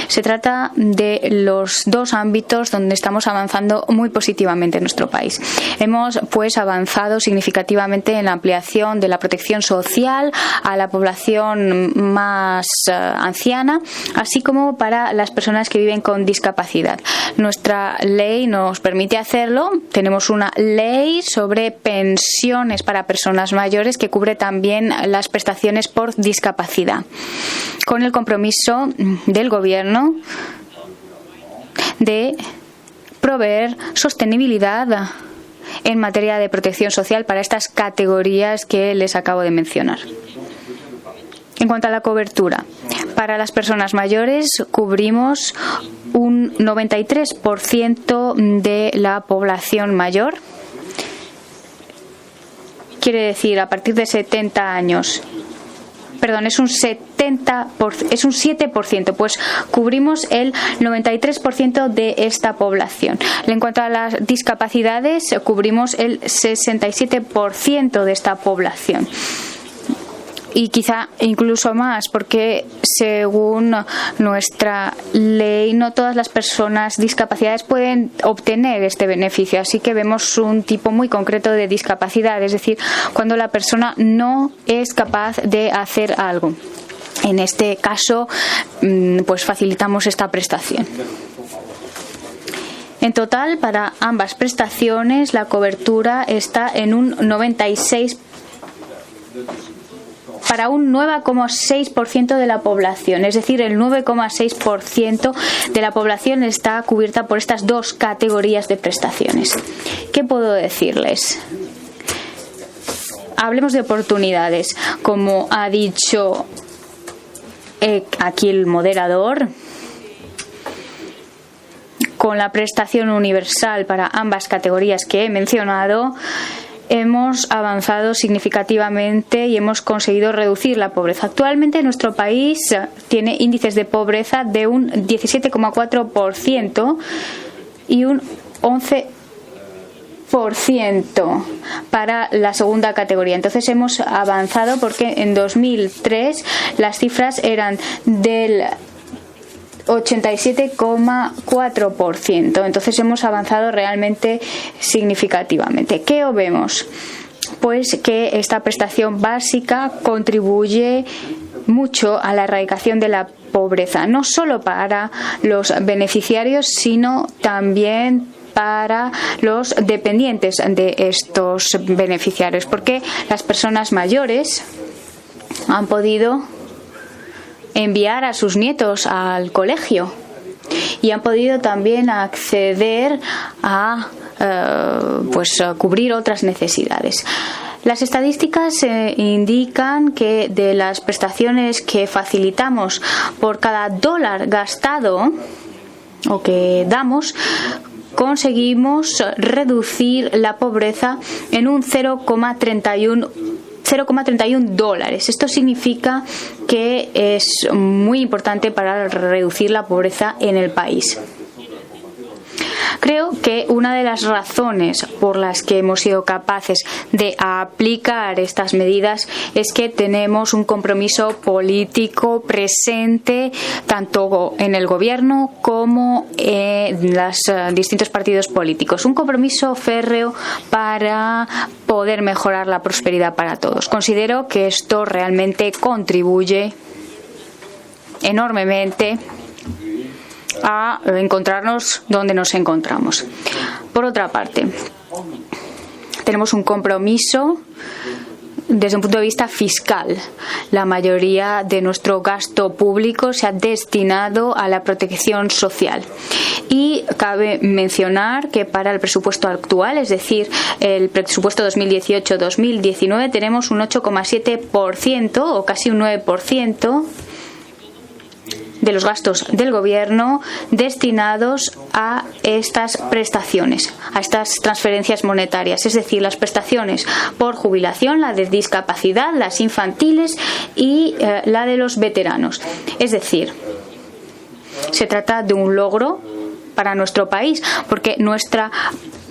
Se trata de los dos ámbitos donde estamos avanzando muy positivamente en nuestro país. Hemos pues avanzado significativamente en la ampliación de la protección social a la población más anciana, así como para las personas que viven con discapacidad. Nuestra ley nos permite hacerlo. Tenemos una ley sobre pensiones para personas mayores que cubre también las prestaciones por discapacidad, con el compromiso del Gobierno de proveer sostenibilidad en materia de protección social para estas categorías que les acabo de mencionar. En cuanto a la cobertura, para las personas mayores cubrimos un 93% de la población mayor. Quiere decir, a partir de 70 años. Perdón, es un 7%, pues cubrimos el 93% de esta población. En cuanto a las discapacidades, cubrimos el 67% de esta población. Y quizá incluso más, porque según nuestra ley no todas las personas discapacitadas pueden obtener este beneficio, así que vemos un tipo muy concreto de discapacidad, es decir, cuando la persona no es capaz de hacer algo. En este caso, pues facilitamos esta prestación. En total, para ambas prestaciones, la cobertura está en un 96%. Para un 9,6% de la población, es decir, el 9,6% de la población está cubierta por estas dos categorías de prestaciones. ¿Qué puedo decirles? Hablemos de oportunidades. Como ha dicho aquí el moderador, con la prestación universal para ambas categorías que he mencionado, hemos avanzado significativamente y hemos conseguido reducir la pobreza. Actualmente nuestro país tiene índices de pobreza de un 17,4% y un 11% para la segunda categoría. Entonces hemos avanzado porque en 2003 las cifras eran del 87,4%. Entonces hemos avanzado realmente significativamente. ¿Qué vemos? Pues que esta prestación básica contribuye mucho a la erradicación de la pobreza, no solo para los beneficiarios, sino también para los dependientes de estos beneficiarios, porque las personas mayores han podido enviar a sus nietos al colegio y han podido también acceder a cubrir otras necesidades. Las estadísticas indican que de las prestaciones que facilitamos por cada dólar gastado o que damos, conseguimos reducir la pobreza en un 0,31 $0,31. Esto significa que es muy importante para reducir la pobreza en el país. Creo que una de las razones por las que hemos sido capaces de aplicar estas medidas es que tenemos un compromiso político presente tanto en el gobierno como en los distintos partidos políticos. Un compromiso férreo para poder mejorar la prosperidad para todos. Considero que esto realmente contribuye enormemente a encontrarnos donde nos encontramos. Por otra parte, tenemos un compromiso desde un punto de vista fiscal, la mayoría de nuestro gasto público se ha destinado a la protección social. Y cabe mencionar que para el presupuesto actual, es decir, el presupuesto 2018-2019, tenemos un 8,7% o casi un 9% de los gastos del Gobierno destinados a estas prestaciones, a estas transferencias monetarias, es decir, las prestaciones por jubilación, la de discapacidad, las infantiles y la de los veteranos. Es decir, se trata de un logro para nuestro país, porque nuestro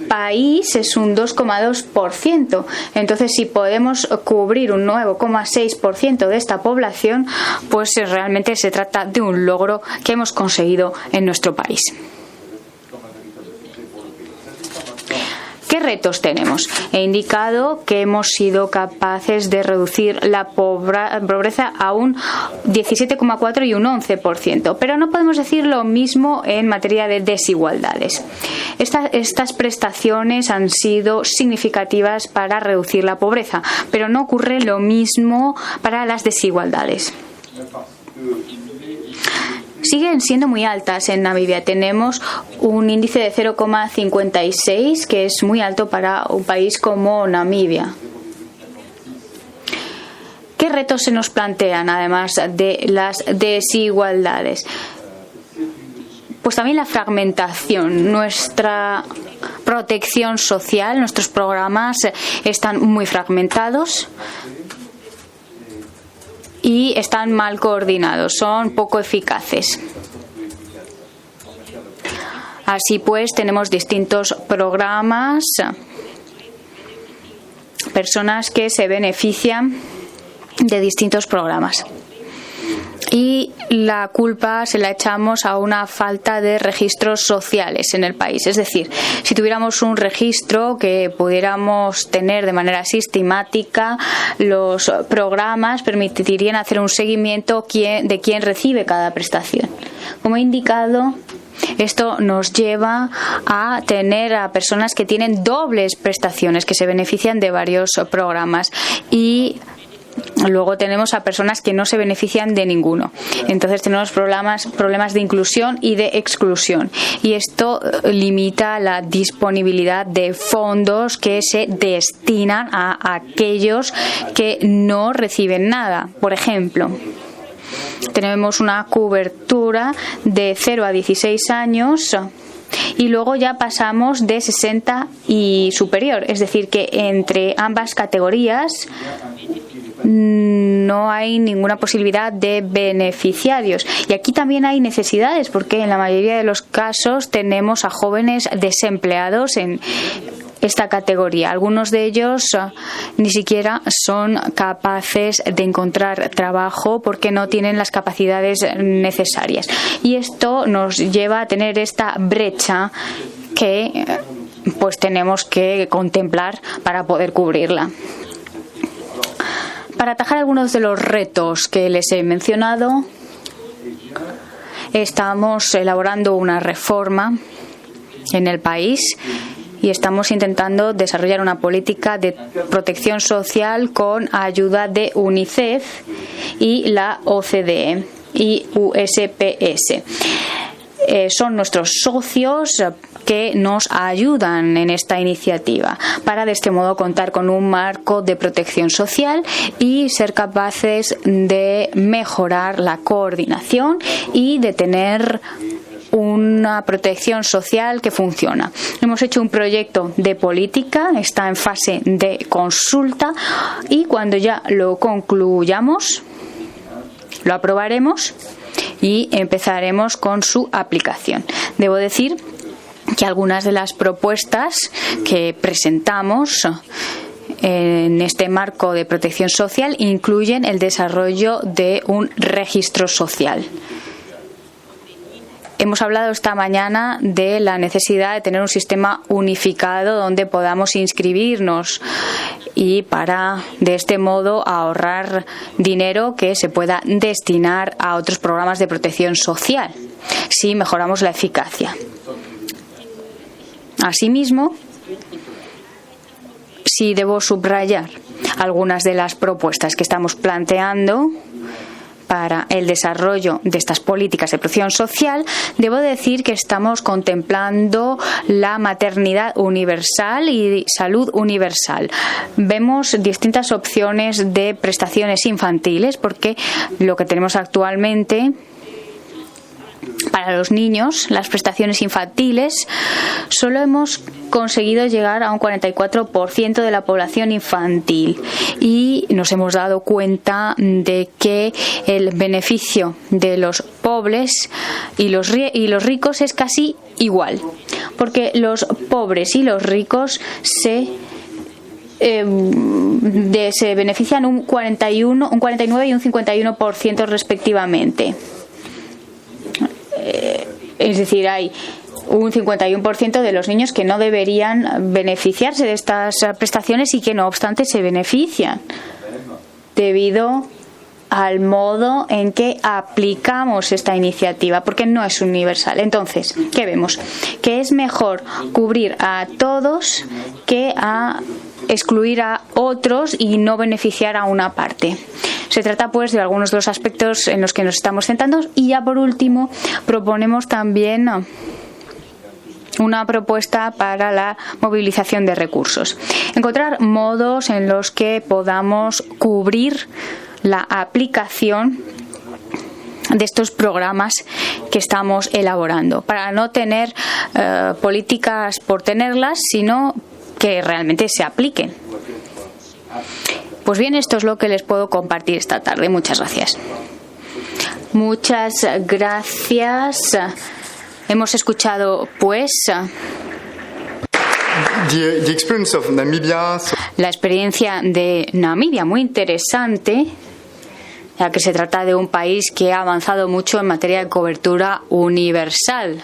país es un 2,2%. Entonces, si podemos cubrir un 9,6% de esta población, pues realmente se trata de un logro que hemos conseguido en nuestro país. ¿Qué retos tenemos? He indicado que hemos sido capaces de reducir la pobreza a un 17,4 y un 11%, pero no podemos decir lo mismo en materia de desigualdades. Estas prestaciones han sido significativas para reducir la pobreza, pero no ocurre lo mismo para las desigualdades. Siguen siendo muy altas en Namibia. Tenemos un índice de 0,56, que es muy alto para un país como Namibia. ¿Qué retos se nos plantean, además de las desigualdades? Pues también la fragmentación. Nuestra protección social, nuestros programas están muy fragmentados y están mal coordinados, son poco eficaces. Así pues, tenemos distintos programas, personas que se benefician de distintos programas. Y la culpa se la echamos a una falta de registros sociales en el país. Es decir, si tuviéramos un registro que pudiéramos tener de manera sistemática, los programas permitirían hacer un seguimiento de quién recibe cada prestación. Como he indicado, esto nos lleva a tener a personas que tienen dobles prestaciones, que se benefician de varios programas, y luego tenemos a personas que no se benefician de ninguno. Entonces tenemos problemas de inclusión y de exclusión. Y esto limita la disponibilidad de fondos que se destinan a aquellos que no reciben nada. Por ejemplo, tenemos una cobertura de 0 a 16 años y luego ya pasamos de 60 y superior. Es decir, que entre ambas categorías no hay ninguna posibilidad de beneficiarios. Y aquí también hay necesidades, porque en la mayoría de los casos tenemos a jóvenes desempleados en esta categoría. Algunos de ellos ni siquiera son capaces de encontrar trabajo porque no tienen las capacidades necesarias. Y esto nos lleva a tener esta brecha que pues tenemos que contemplar para poder cubrirla. Para atajar algunos de los retos que les he mencionado, estamos elaborando una reforma en el país y estamos intentando desarrollar una política de protección social con ayuda de UNICEF y la OCDE y USPS. Son nuestros socios que nos ayudan en esta iniciativa para de este modo contar con un marco de protección social y ser capaces de mejorar la coordinación y de tener una protección social que funciona. Hemos hecho un proyecto de política, está en fase de consulta y cuando ya lo concluyamos, lo aprobaremos y empezaremos con su aplicación. Debo decir que algunas de las propuestas que presentamos en este marco de protección social incluyen el desarrollo de un registro social. Hemos hablado esta mañana de la necesidad de tener un sistema unificado donde podamos inscribirnos y para de este modo ahorrar dinero que se pueda destinar a otros programas de protección social si mejoramos la eficacia. Asimismo, sí debo subrayar algunas de las propuestas que estamos planteando para el desarrollo de estas políticas de protección social, debo decir que estamos contemplando la maternidad universal y salud universal. Vemos distintas opciones de prestaciones infantiles, porque lo que tenemos actualmente para los niños, las prestaciones infantiles, solo hemos conseguido llegar a un 44% de la población infantil y nos hemos dado cuenta de que el beneficio de los pobres y los ricos es casi igual, porque los pobres y los ricos se benefician un 49 y un 51% respectivamente. Es decir, hay un 51% de los niños que no deberían beneficiarse de estas prestaciones y que no obstante se benefician debido al modo en que aplicamos esta iniciativa, porque no es universal. Entonces, ¿qué vemos? Que es mejor cubrir a todos que a excluir a otros y no beneficiar a una parte. Se trata pues de algunos de los aspectos en los que nos estamos centrando y ya por último proponemos también una propuesta para la movilización de recursos. Encontrar modos en los que podamos cubrir la aplicación de estos programas que estamos elaborando para no tener políticas por tenerlas, sino que realmente se apliquen. Pues bien, esto es lo que les puedo compartir esta tarde. Muchas gracias. Muchas gracias. Hemos escuchado, pues, the experience of Namibia. La experiencia de Namibia, muy interesante, ya que se trata de un país que ha avanzado mucho en materia de cobertura universal,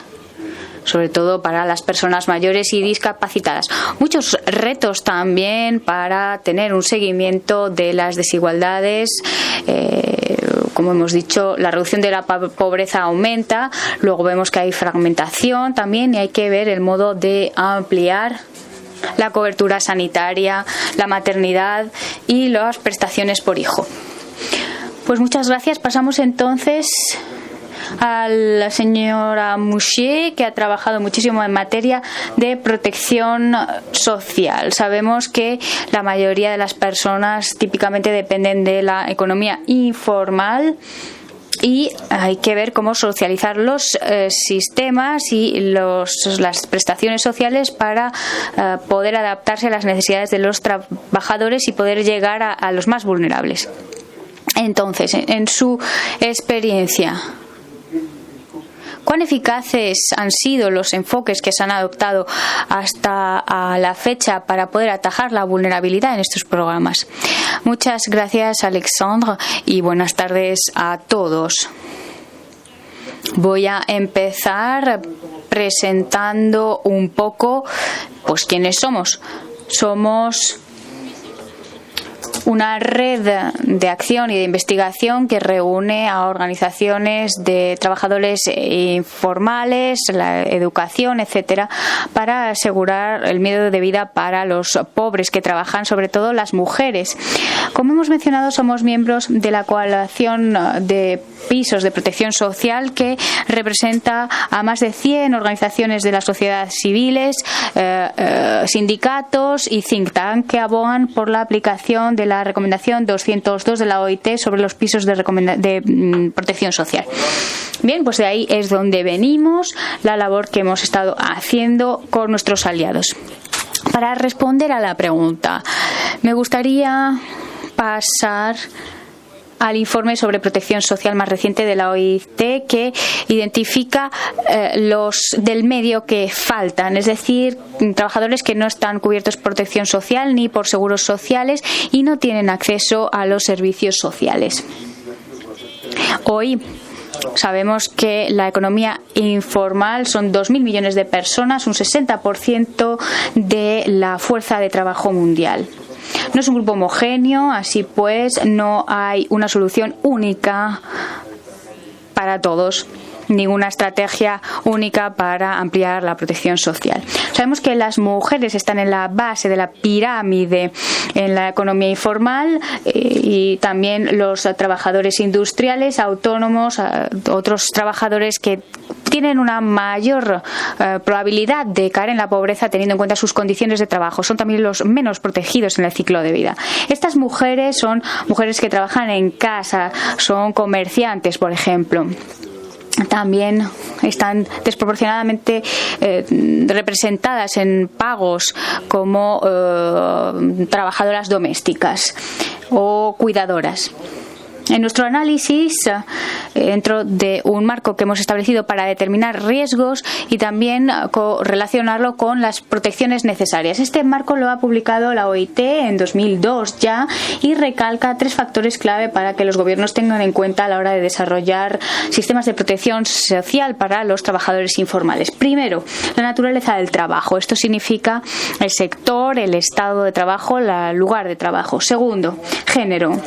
sobre todo para las personas mayores y discapacitadas. Muchos retos también para tener un seguimiento de las desigualdades. Como hemos dicho, la reducción de la pobreza aumenta, luego vemos que hay fragmentación también y hay que ver el modo de ampliar la cobertura sanitaria, la maternidad y las prestaciones por hijo. Pues muchas gracias. Pasamos entonces a la señora Mouchier, que ha trabajado muchísimo en materia de protección social. Sabemos que la mayoría de las personas típicamente dependen de la economía informal y hay que ver cómo socializar los sistemas y las prestaciones sociales para poder adaptarse a las necesidades de los trabajadores y poder llegar a los más vulnerables. Entonces, en su experiencia, ¿cuán eficaces han sido los enfoques que se han adoptado hasta la fecha para poder atajar la vulnerabilidad en estos programas? Muchas gracias, Alexandre, y buenas tardes a todos. Voy a empezar presentando un poco, pues, quiénes somos. Somos una red de acción y de investigación que reúne a organizaciones de trabajadores informales, la educación, etcétera, para asegurar el medio de vida para los pobres que trabajan, sobre todo las mujeres. Como hemos mencionado, somos miembros de la coalición de pisos de protección social, que representa a más de 100 organizaciones de la sociedad civiles, sindicatos y think tank que abogan por la aplicación de la recomendación 202 de la OIT sobre los pisos de protección social. Bien, pues de ahí es donde venimos, la labor que hemos estado haciendo con nuestros aliados. Para responder a la pregunta, me gustaría pasar al informe sobre protección social más reciente de la OIT, que identifica los del medio que faltan, es decir, trabajadores que no están cubiertos por protección social ni por seguros sociales y no tienen acceso a los servicios sociales. Hoy sabemos que la economía informal son 2.000 millones de personas, un 60% de la fuerza de trabajo mundial. No es un grupo homogéneo, así pues no hay una solución única para todos, ninguna estrategia única para ampliar la protección social. Sabemos que las mujeres están en la base de la pirámide en la economía informal y también los trabajadores industriales, autónomos, otros trabajadores que tienen una mayor probabilidad de caer en la pobreza teniendo en cuenta sus condiciones de trabajo. Son también los menos protegidos en el ciclo de vida. Estas mujeres son mujeres que trabajan en casa, son comerciantes, por ejemplo. También están desproporcionadamente representadas en pagos como trabajadoras domésticas o cuidadoras. En nuestro análisis, dentro de un marco que hemos establecido para determinar riesgos y también relacionarlo con las protecciones necesarias. Este marco lo ha publicado la OIT en 2002 ya y recalca 3 factores clave para que los gobiernos tengan en cuenta a la hora de desarrollar sistemas de protección social para los trabajadores informales. Primero, la naturaleza del trabajo. Esto significa el sector, el estado de trabajo, el lugar de trabajo. Segundo, género.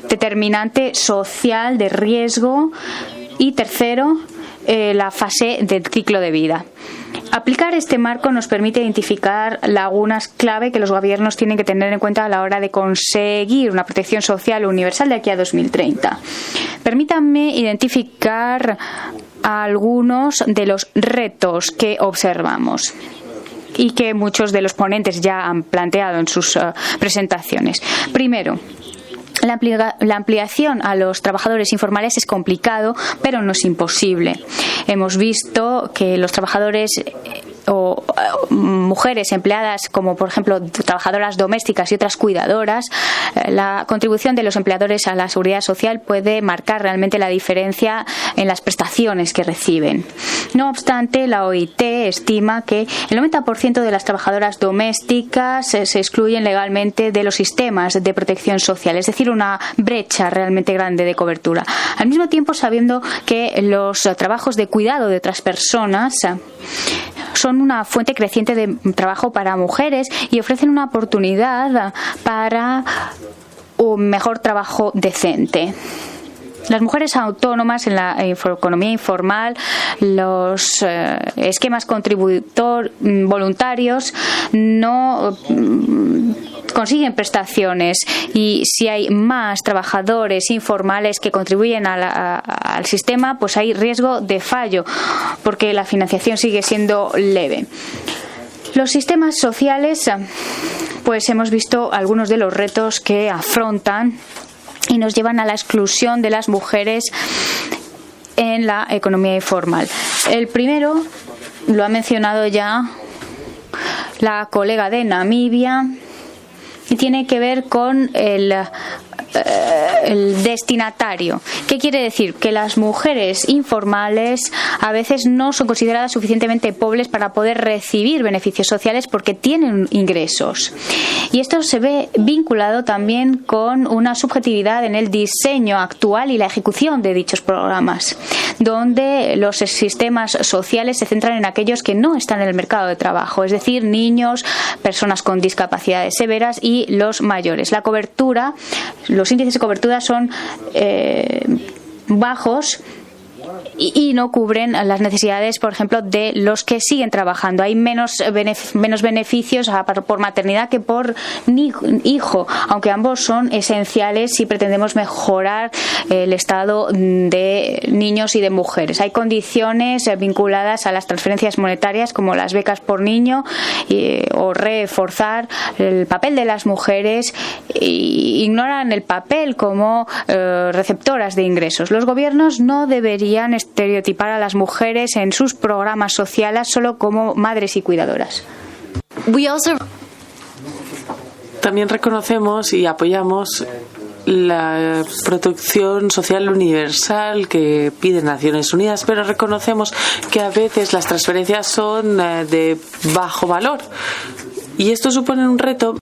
Determinante social de riesgo. Y tercero, la fase del ciclo de vida. Aplicar este marco nos permite identificar lagunas clave que los gobiernos tienen que tener en cuenta a la hora de conseguir una protección social universal de aquí a 2030. Permítanme identificar algunos de los retos que observamos y que muchos de los ponentes ya han planteado en sus presentaciones. Primero, la ampliación a los trabajadores informales es complicado, pero no es imposible. Hemos visto que los trabajadores o mujeres empleadas como por ejemplo trabajadoras domésticas y otras cuidadoras, la contribución de los empleadores a la seguridad social puede marcar realmente la diferencia en las prestaciones que reciben. No obstante, la OIT estima que el 90% de las trabajadoras domésticas se excluyen legalmente de los sistemas de protección social, es decir, una brecha realmente grande de cobertura. Al mismo tiempo, sabiendo que los trabajos de cuidado de otras personas son una fuente creciente de trabajo para mujeres y ofrecen una oportunidad para un mejor trabajo decente. Las mujeres autónomas en la economía informal, los esquemas voluntarios no consiguen prestaciones, y si hay más trabajadores informales que contribuyen al sistema, pues hay riesgo de fallo porque la financiación sigue siendo leve. Los sistemas sociales, pues hemos visto algunos de los retos que afrontan y nos llevan a la exclusión de las mujeres en la economía informal. El primero lo ha mencionado ya la colega de Namibia y tiene que ver con el destinatario. ¿Qué quiere decir? Que las mujeres informales a veces no son consideradas suficientemente pobres para poder recibir beneficios sociales porque tienen ingresos. Y esto se ve vinculado también con una subjetividad en el diseño actual y la ejecución de dichos programas, donde los sistemas sociales se centran en aquellos que no están en el mercado de trabajo, es decir, niños, personas con discapacidades severas y los mayores. La cobertura, los índices de cobertura son bajos y no cubren las necesidades, por ejemplo, de los que siguen trabajando. Hay menos beneficios por maternidad que por hijo, aunque ambos son esenciales si pretendemos mejorar el estado de niños y de mujeres. Hay condiciones vinculadas a las transferencias monetarias como las becas por niño o reforzar el papel de las mujeres e ignoran el papel como receptoras de ingresos. Los gobiernos no deberían estereotipar a las mujeres en sus programas sociales solo como madres y cuidadoras. También reconocemos y apoyamos la protección social universal que piden Naciones Unidas, pero reconocemos que a veces las transferencias son de bajo valor y esto supone un reto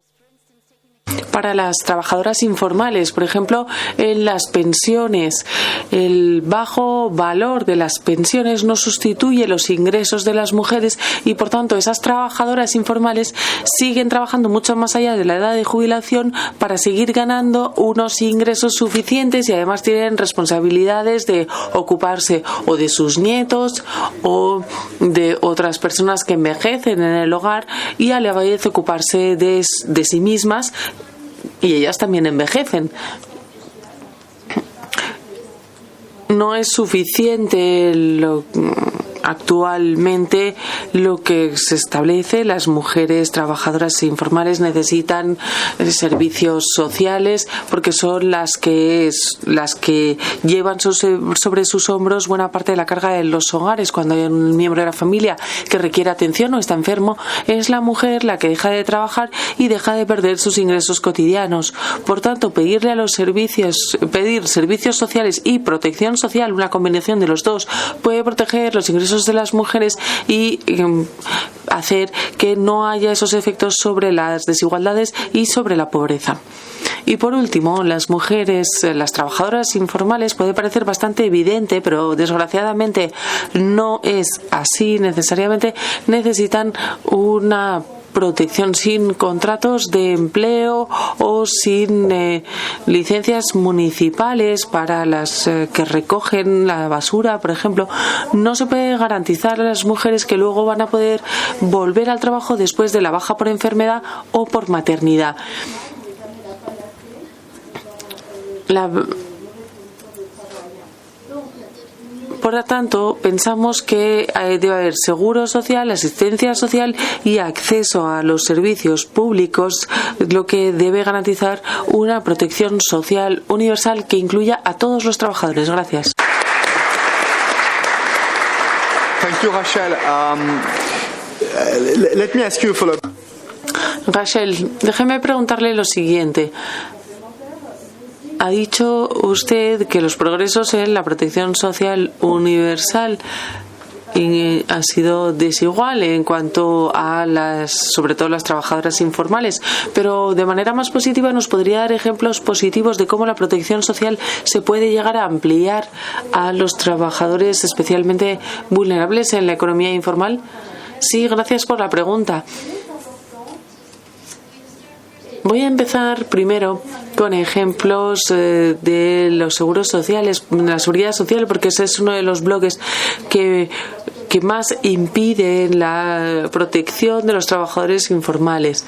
para las trabajadoras informales. Por ejemplo, en las pensiones, el bajo valor de las pensiones no sustituye los ingresos de las mujeres y, por tanto, esas trabajadoras informales siguen trabajando mucho más allá de la edad de jubilación para seguir ganando unos ingresos suficientes, y además tienen responsabilidades de ocuparse o de sus nietos o de otras personas que envejecen en el hogar, y a la vez ocuparse de sí mismas, y ellas también envejecen. No es suficiente actualmente lo que se establece. Las mujeres trabajadoras informales necesitan servicios sociales porque son las que llevan sobre sus hombros buena parte de la carga de los hogares. Cuando hay un miembro de la familia que requiere atención o está enfermo, es la mujer la que deja de trabajar y deja de perder sus ingresos cotidianos. Por tanto, pedir servicios sociales y protección social, una combinación de los dos, puede proteger los ingresos de las mujeres y hacer que no haya esos efectos sobre las desigualdades y sobre la pobreza. Y por último, las mujeres, las trabajadoras informales, puede parecer bastante evidente, pero desgraciadamente no es así necesariamente. Necesitan una protección sin contratos de empleo o sin licencias municipales para las que recogen la basura, por ejemplo. No se puede garantizar a las mujeres que luego van a poder volver al trabajo después de la baja por enfermedad o por maternidad. Por lo tanto, pensamos que debe haber seguro social, asistencia social y acceso a los servicios públicos, lo que debe garantizar una protección social universal que incluya a todos los trabajadores. Gracias. Thank you, Rachel. Let me ask you a follow-up. Rachel, déjeme preguntarle lo siguiente. Ha dicho usted que los progresos en la protección social universal han sido desigual en cuanto a sobre todo las trabajadoras informales, pero de manera más positiva, ¿nos podría dar ejemplos positivos de cómo la protección social se puede llegar a ampliar a los trabajadores especialmente vulnerables en la economía informal? Sí, gracias por la pregunta. Voy a empezar primero con ejemplos de los seguros sociales, la seguridad social, porque ese es uno de los bloques que más impiden la protección de los trabajadores informales.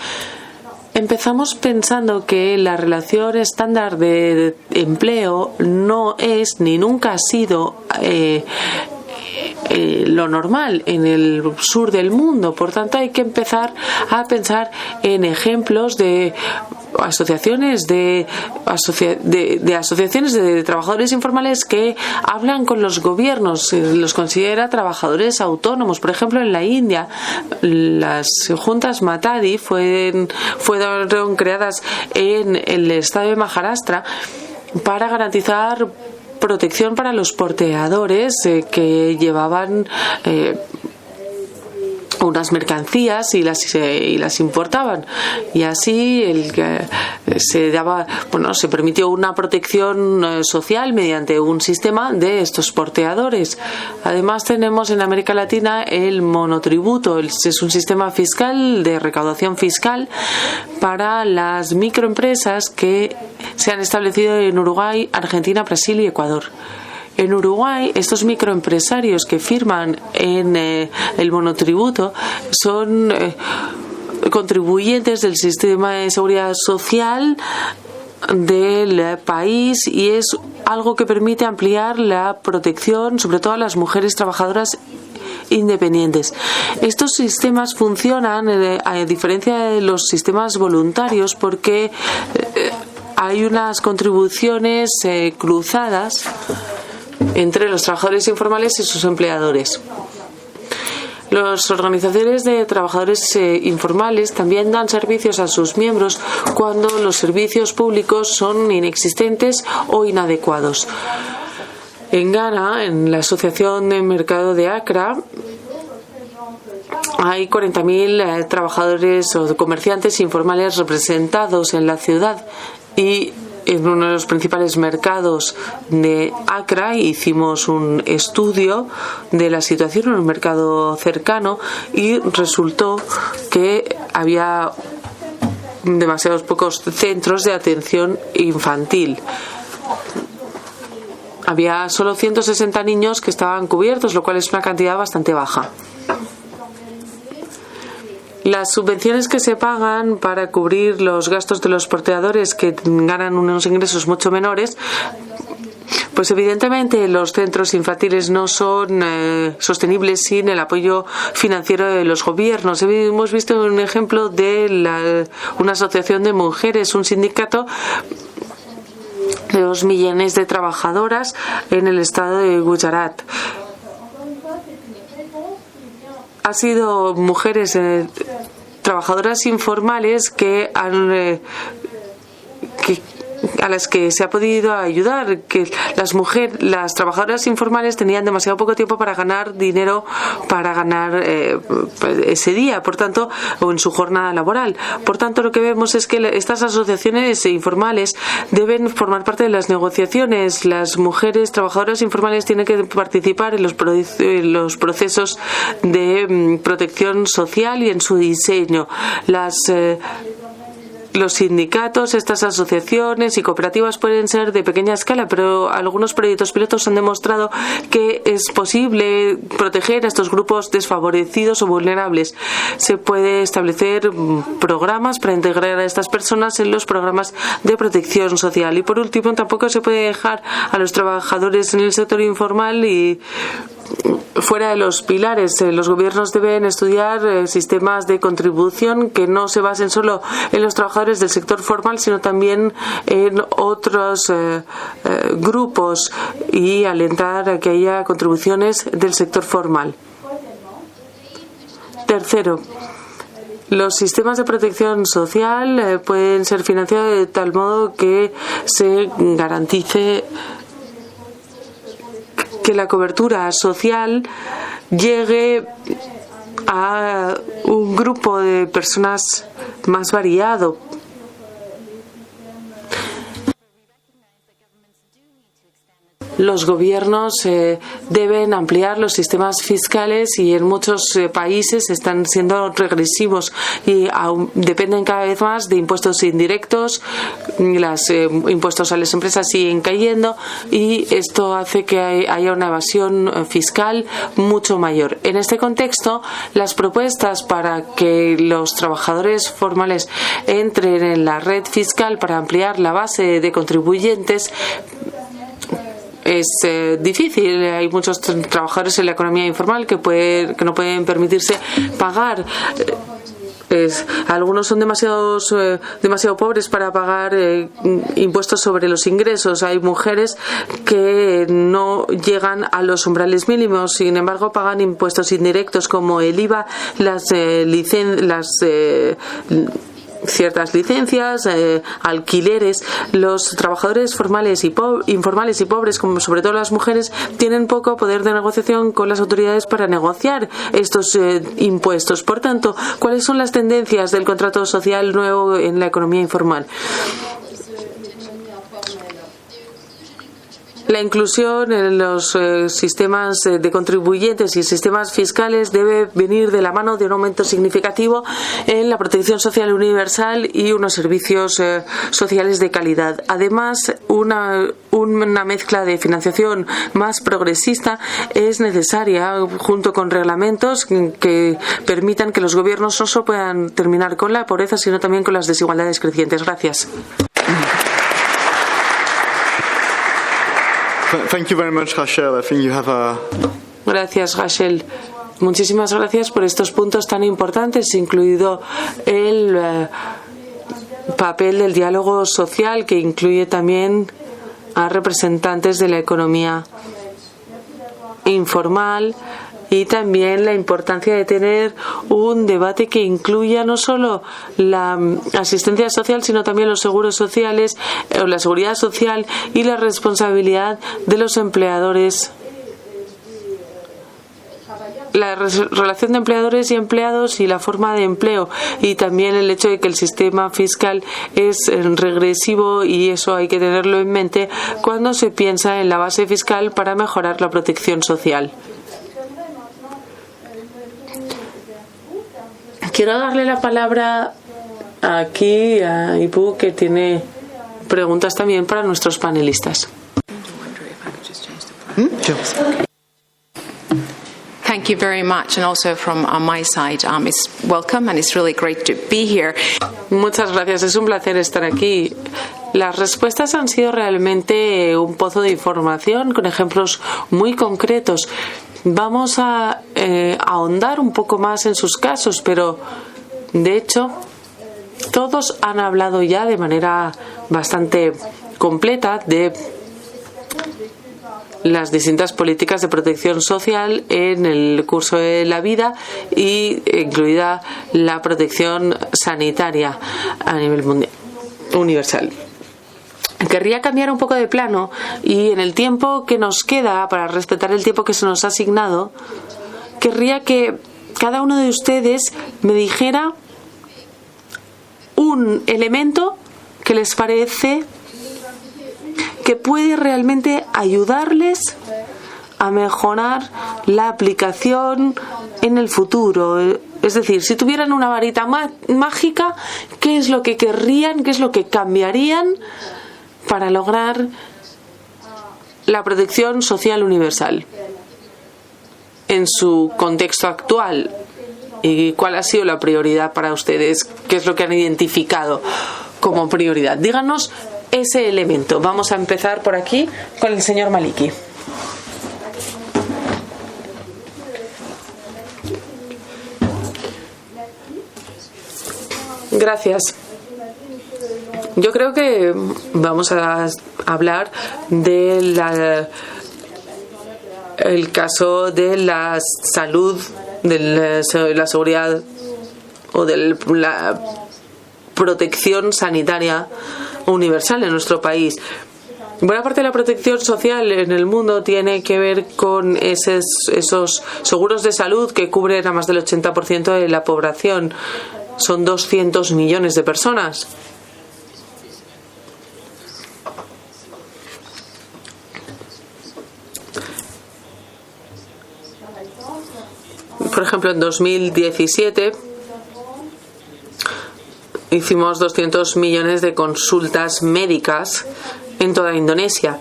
Empezamos pensando que la relación estándar de empleo no es ni nunca ha sido lo normal en el sur del mundo. Por tanto, hay que empezar a pensar en ejemplos de asociaciones de trabajadores informales que hablan con los gobiernos, los considera trabajadores autónomos. Por ejemplo, en la India, las juntas Matadi fueron creadas en el estado de Maharashtra para garantizar protección para los porteadores que llevaban unas mercancías y las importaban, y así se permitió una protección social mediante un sistema de estos porteadores. Además, tenemos en América Latina el monotributo. Es un sistema fiscal de recaudación fiscal para las microempresas que se han establecido en Uruguay, Argentina, Brasil y Ecuador. En Uruguay, estos microempresarios que firman en el monotributo son contribuyentes del sistema de seguridad social del país, y es algo que permite ampliar la protección, sobre todo a las mujeres trabajadoras independientes. Estos sistemas funcionan a diferencia de los sistemas voluntarios porque hay unas contribuciones cruzadas entre los trabajadores informales y sus empleadores. Las organizaciones de trabajadores informales también dan servicios a sus miembros cuando los servicios públicos son inexistentes o inadecuados. En Ghana, en la Asociación de Mercado de Accra, hay 40.000 trabajadores o comerciantes informales representados en la ciudad, y en uno de los principales mercados de Accra hicimos un estudio de la situación en un mercado cercano y resultó que había demasiados pocos centros de atención infantil. Había solo 160 niños que estaban cubiertos, lo cual es una cantidad bastante baja. Las subvenciones que se pagan para cubrir los gastos de los porteadores que ganan unos ingresos mucho menores, pues evidentemente los centros infantiles no son sostenibles sin el apoyo financiero de los gobiernos. Hemos visto un ejemplo de una asociación de mujeres, un sindicato de 2 millones de trabajadoras en el estado de Gujarat. Ha sido mujeres trabajadoras informales que han a las que se ha podido ayudar, que las trabajadoras informales tenían demasiado poco tiempo para ganar dinero, para ganar ese día, por tanto, o en su jornada laboral. Por tanto, lo que vemos es que estas asociaciones informales deben formar parte de las negociaciones. Las mujeres trabajadoras informales tienen que participar en los procesos de protección social y en su diseño. Los sindicatos, estas asociaciones y cooperativas pueden ser de pequeña escala, pero algunos proyectos pilotos han demostrado que es posible proteger a estos grupos desfavorecidos o vulnerables. Se puede establecer programas para integrar a estas personas en los programas de protección social. Y por último, tampoco se puede dejar a los trabajadores en el sector informal y fuera de los pilares. Los gobiernos deben estudiar sistemas de contribución que no se basen solo en los trabajadores del sector formal, sino también en otros grupos, y alentar a que haya contribuciones del sector formal. Tercero, los sistemas de protección social pueden ser financiados de tal modo que se garantice que la cobertura social llegue a un grupo de personas más variado. Los gobiernos deben ampliar los sistemas fiscales, y en muchos países están siendo regresivos y dependen cada vez más de impuestos indirectos. Los impuestos a las empresas siguen cayendo, y esto hace que haya una evasión fiscal mucho mayor. En este contexto, las propuestas para que los trabajadores formales entren en la red fiscal para ampliar la base de contribuyentes es difícil. Hay muchos trabajadores en la economía informal que no pueden permitirse pagar. Algunos son demasiado pobres para pagar impuestos sobre los ingresos. Hay mujeres que no llegan a los umbrales mínimos, sin embargo pagan impuestos indirectos como el IVA, ciertas licencias, alquileres. Los trabajadores informales y pobres, como sobre todo las mujeres, tienen poco poder de negociación con las autoridades para negociar estos impuestos. Por tanto, ¿cuáles son las tendencias del contrato social nuevo en la economía informal? La inclusión en los sistemas de contribuyentes y sistemas fiscales debe venir de la mano de un aumento significativo en la protección social universal y unos servicios sociales de calidad. Además, una mezcla de financiación más progresista es necesaria, junto con reglamentos que permitan que los gobiernos no solo puedan terminar con la pobreza, sino también con las desigualdades crecientes. Gracias. Thank you very much, Rachel. I think you have Gracias, Rachel. Muchísimas gracias por estos puntos tan importantes, incluido el papel del diálogo social, que incluye también a representantes de la economía informal, y también la importancia de tener un debate que incluya no solo la asistencia social, sino también los seguros sociales, o la seguridad social, y la responsabilidad de los empleadores la relación de empleadores y empleados y la forma de empleo, y también el hecho de que el sistema fiscal es regresivo, y eso hay que tenerlo en mente cuando se piensa en la base fiscal para mejorar la protección social. Quiero darle la palabra aquí a Ibu, que tiene preguntas también para nuestros panelistas. Thank you very much, and also from my side, it's welcome and it's really great to be here. Muchas gracias, es un placer estar aquí. Las respuestas han sido realmente un pozo de información con ejemplos muy concretos. Vamos a ahondar un poco más en sus casos, pero de hecho todos han hablado ya de manera bastante completa de las distintas políticas de protección social en el curso de la vida, y incluida la protección sanitaria a nivel mundial, universal. Querría cambiar un poco de plano, y en el tiempo que nos queda, para respetar el tiempo que se nos ha asignado, querría que cada uno de ustedes me dijera un elemento que les parece que puede realmente ayudarles a mejorar la aplicación en el futuro. Es decir, si tuvieran una varita mágica, ¿qué es lo que querrían, qué es lo que cambiarían para lograr la protección social universal en su contexto actual? ¿Y cuál ha sido la prioridad para ustedes? ¿Qué es lo que han identificado como prioridad? Díganos ese elemento. Vamos a empezar por aquí con el señor Maliki. Gracias. Yo creo que vamos a hablar de el caso de la salud, de la seguridad o de la protección sanitaria universal en nuestro país. Buena parte de la protección social en el mundo tiene que ver con esos seguros de salud que cubren a más del 80% de la población. Son 200 millones de personas. Por ejemplo, en 2017 hicimos 200 millones de consultas médicas en toda Indonesia.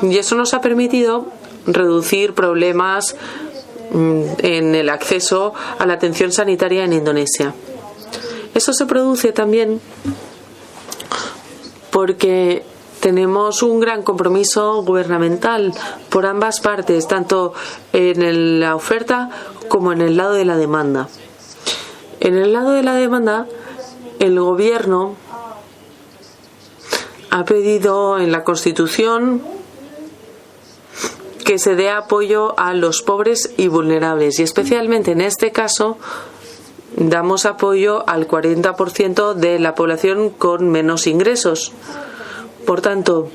Y eso nos ha permitido reducir problemas en el acceso a la atención sanitaria en Indonesia. Eso se produce también porque tenemos un gran compromiso gubernamental por ambas partes, tanto en la oferta como en el lado de la demanda. En el lado de la demanda, el gobierno ha pedido en la Constitución que se dé apoyo a los pobres y vulnerables, y especialmente en este caso damos apoyo al 40% de la población con menos ingresos. Por tanto,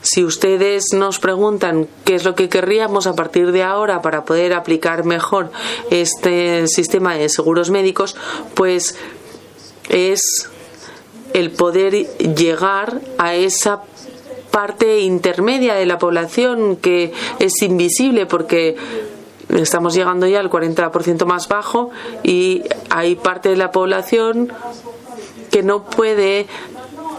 si ustedes nos preguntan qué es lo que querríamos a partir de ahora para poder aplicar mejor este sistema de seguros médicos, pues es el poder llegar a esa parte intermedia de la población que es invisible, porque estamos llegando ya al 40% más bajo y hay parte de la población que no puede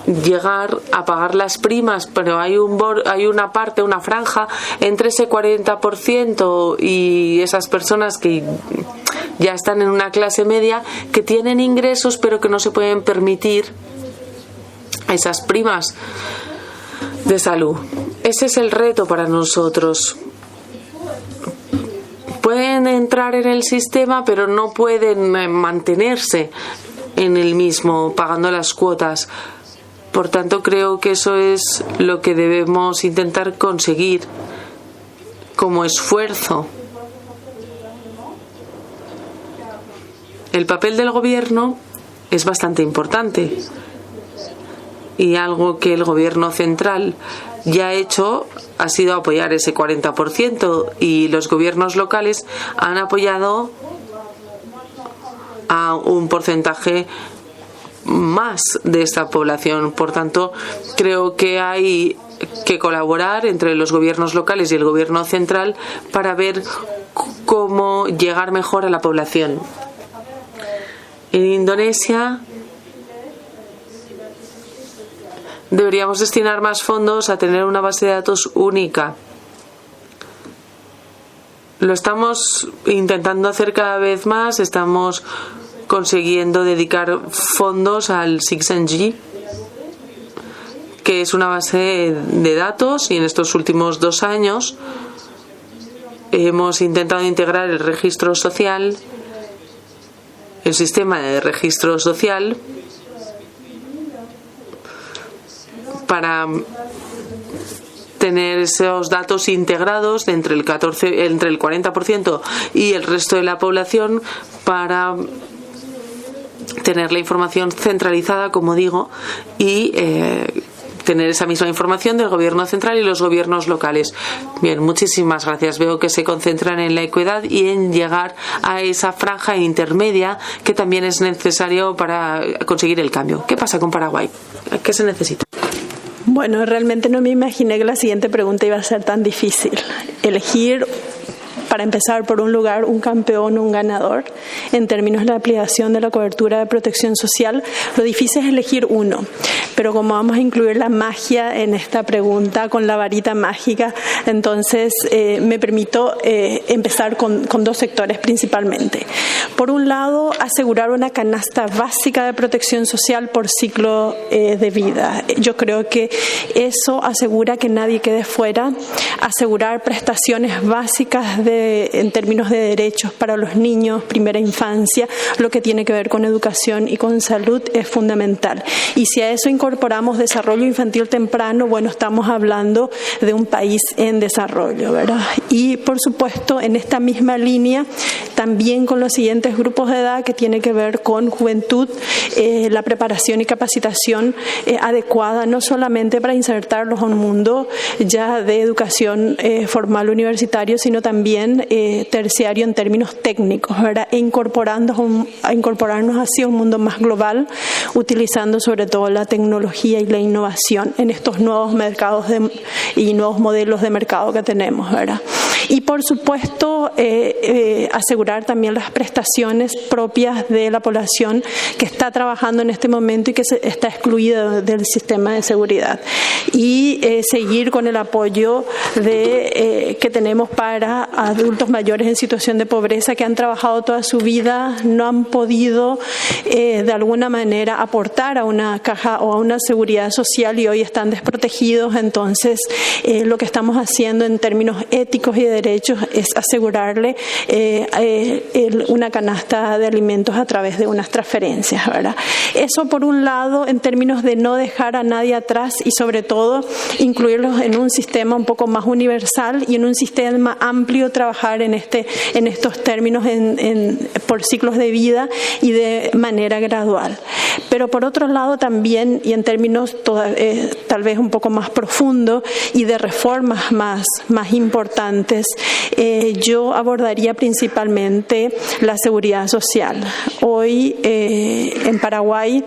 llegar a pagar las primas, pero hay una parte, una franja entre ese 40% y esas personas que ya están en una clase media, que tienen ingresos pero que no se pueden permitir esas primas de salud. Ese es el reto para nosotros. Pueden entrar en el sistema pero no pueden mantenerse en el mismo pagando las cuotas. Por tanto, creo que eso es lo que debemos intentar conseguir como esfuerzo. El papel del gobierno es bastante importante, y algo que el gobierno central ya ha hecho ha sido apoyar ese 40% y los gobiernos locales han apoyado a un porcentaje más de esta población. Por tanto, creo que hay que colaborar entre los gobiernos locales y el gobierno central para ver cómo llegar mejor a la población. En Indonesia deberíamos destinar más fondos a tener una base de datos única. Lo estamos intentando hacer cada vez más. Estamos consiguiendo dedicar fondos al 6NG, que es una base de datos, y en estos últimos 2 años hemos intentado integrar el registro social, el sistema de registro social, para tener esos datos integrados entre el 40% y el resto de la población, para tener la información centralizada, como digo, y tener esa misma información del gobierno central y los gobiernos locales. Bien, muchísimas gracias. Veo que se concentran en la equidad y en llegar a esa franja intermedia que también es necesario para conseguir el cambio. ¿Qué pasa con Paraguay? ¿Qué se necesita? Bueno, realmente no me imaginé que la siguiente pregunta iba a ser tan difícil. Elegir, para empezar, por un lugar, un campeón o un ganador en términos de la ampliación de la cobertura de protección social. Lo difícil es elegir uno, pero como vamos a incluir la magia en esta pregunta con la varita mágica, entonces me permito empezar con 2 sectores principalmente. Por un lado, asegurar una canasta básica de protección social por ciclo de vida. Yo creo que eso asegura que nadie quede fuera. Asegurar prestaciones básicas en términos de derechos para los niños, primera infancia, lo que tiene que ver con educación y con salud es fundamental. Y si a eso incorporamos desarrollo infantil temprano, bueno, estamos hablando de un país en desarrollo, ¿verdad? Y por supuesto, en esta misma línea, también con los siguientes grupos de edad que tiene que ver con juventud, la preparación y capacitación adecuada, no solamente para insertarlos a un mundo ya de educación formal universitario, sino también terciario en términos técnicos, ¿verdad? E incorporarnos hacia un mundo más global, utilizando sobre todo la tecnología y la innovación en estos nuevos mercados y nuevos modelos de mercado que tenemos, ¿verdad? Y por supuesto, asegurar también las prestaciones propias de la población que está trabajando en este momento y que está excluida del sistema de seguridad. Y seguir con el apoyo que tenemos para adultos mayores en situación de pobreza que han trabajado toda su vida, no han podido de alguna manera aportar a una caja o a una seguridad social y hoy están desprotegidos. Entonces, lo que estamos haciendo en términos éticos y de derechos es asegurarle una canasta de alimentos a través de unas transferencias, ¿verdad? Eso por un lado, en términos de no dejar a nadie atrás y sobre todo incluirlos en un sistema un poco más universal y en un sistema amplio, trabajar en estos términos por ciclos de vida y de manera gradual. Pero por otro lado también, y en términos tal vez un poco más profundos y de reformas más importantes, yo abordaría principalmente la seguridad social. Hoy en Paraguay,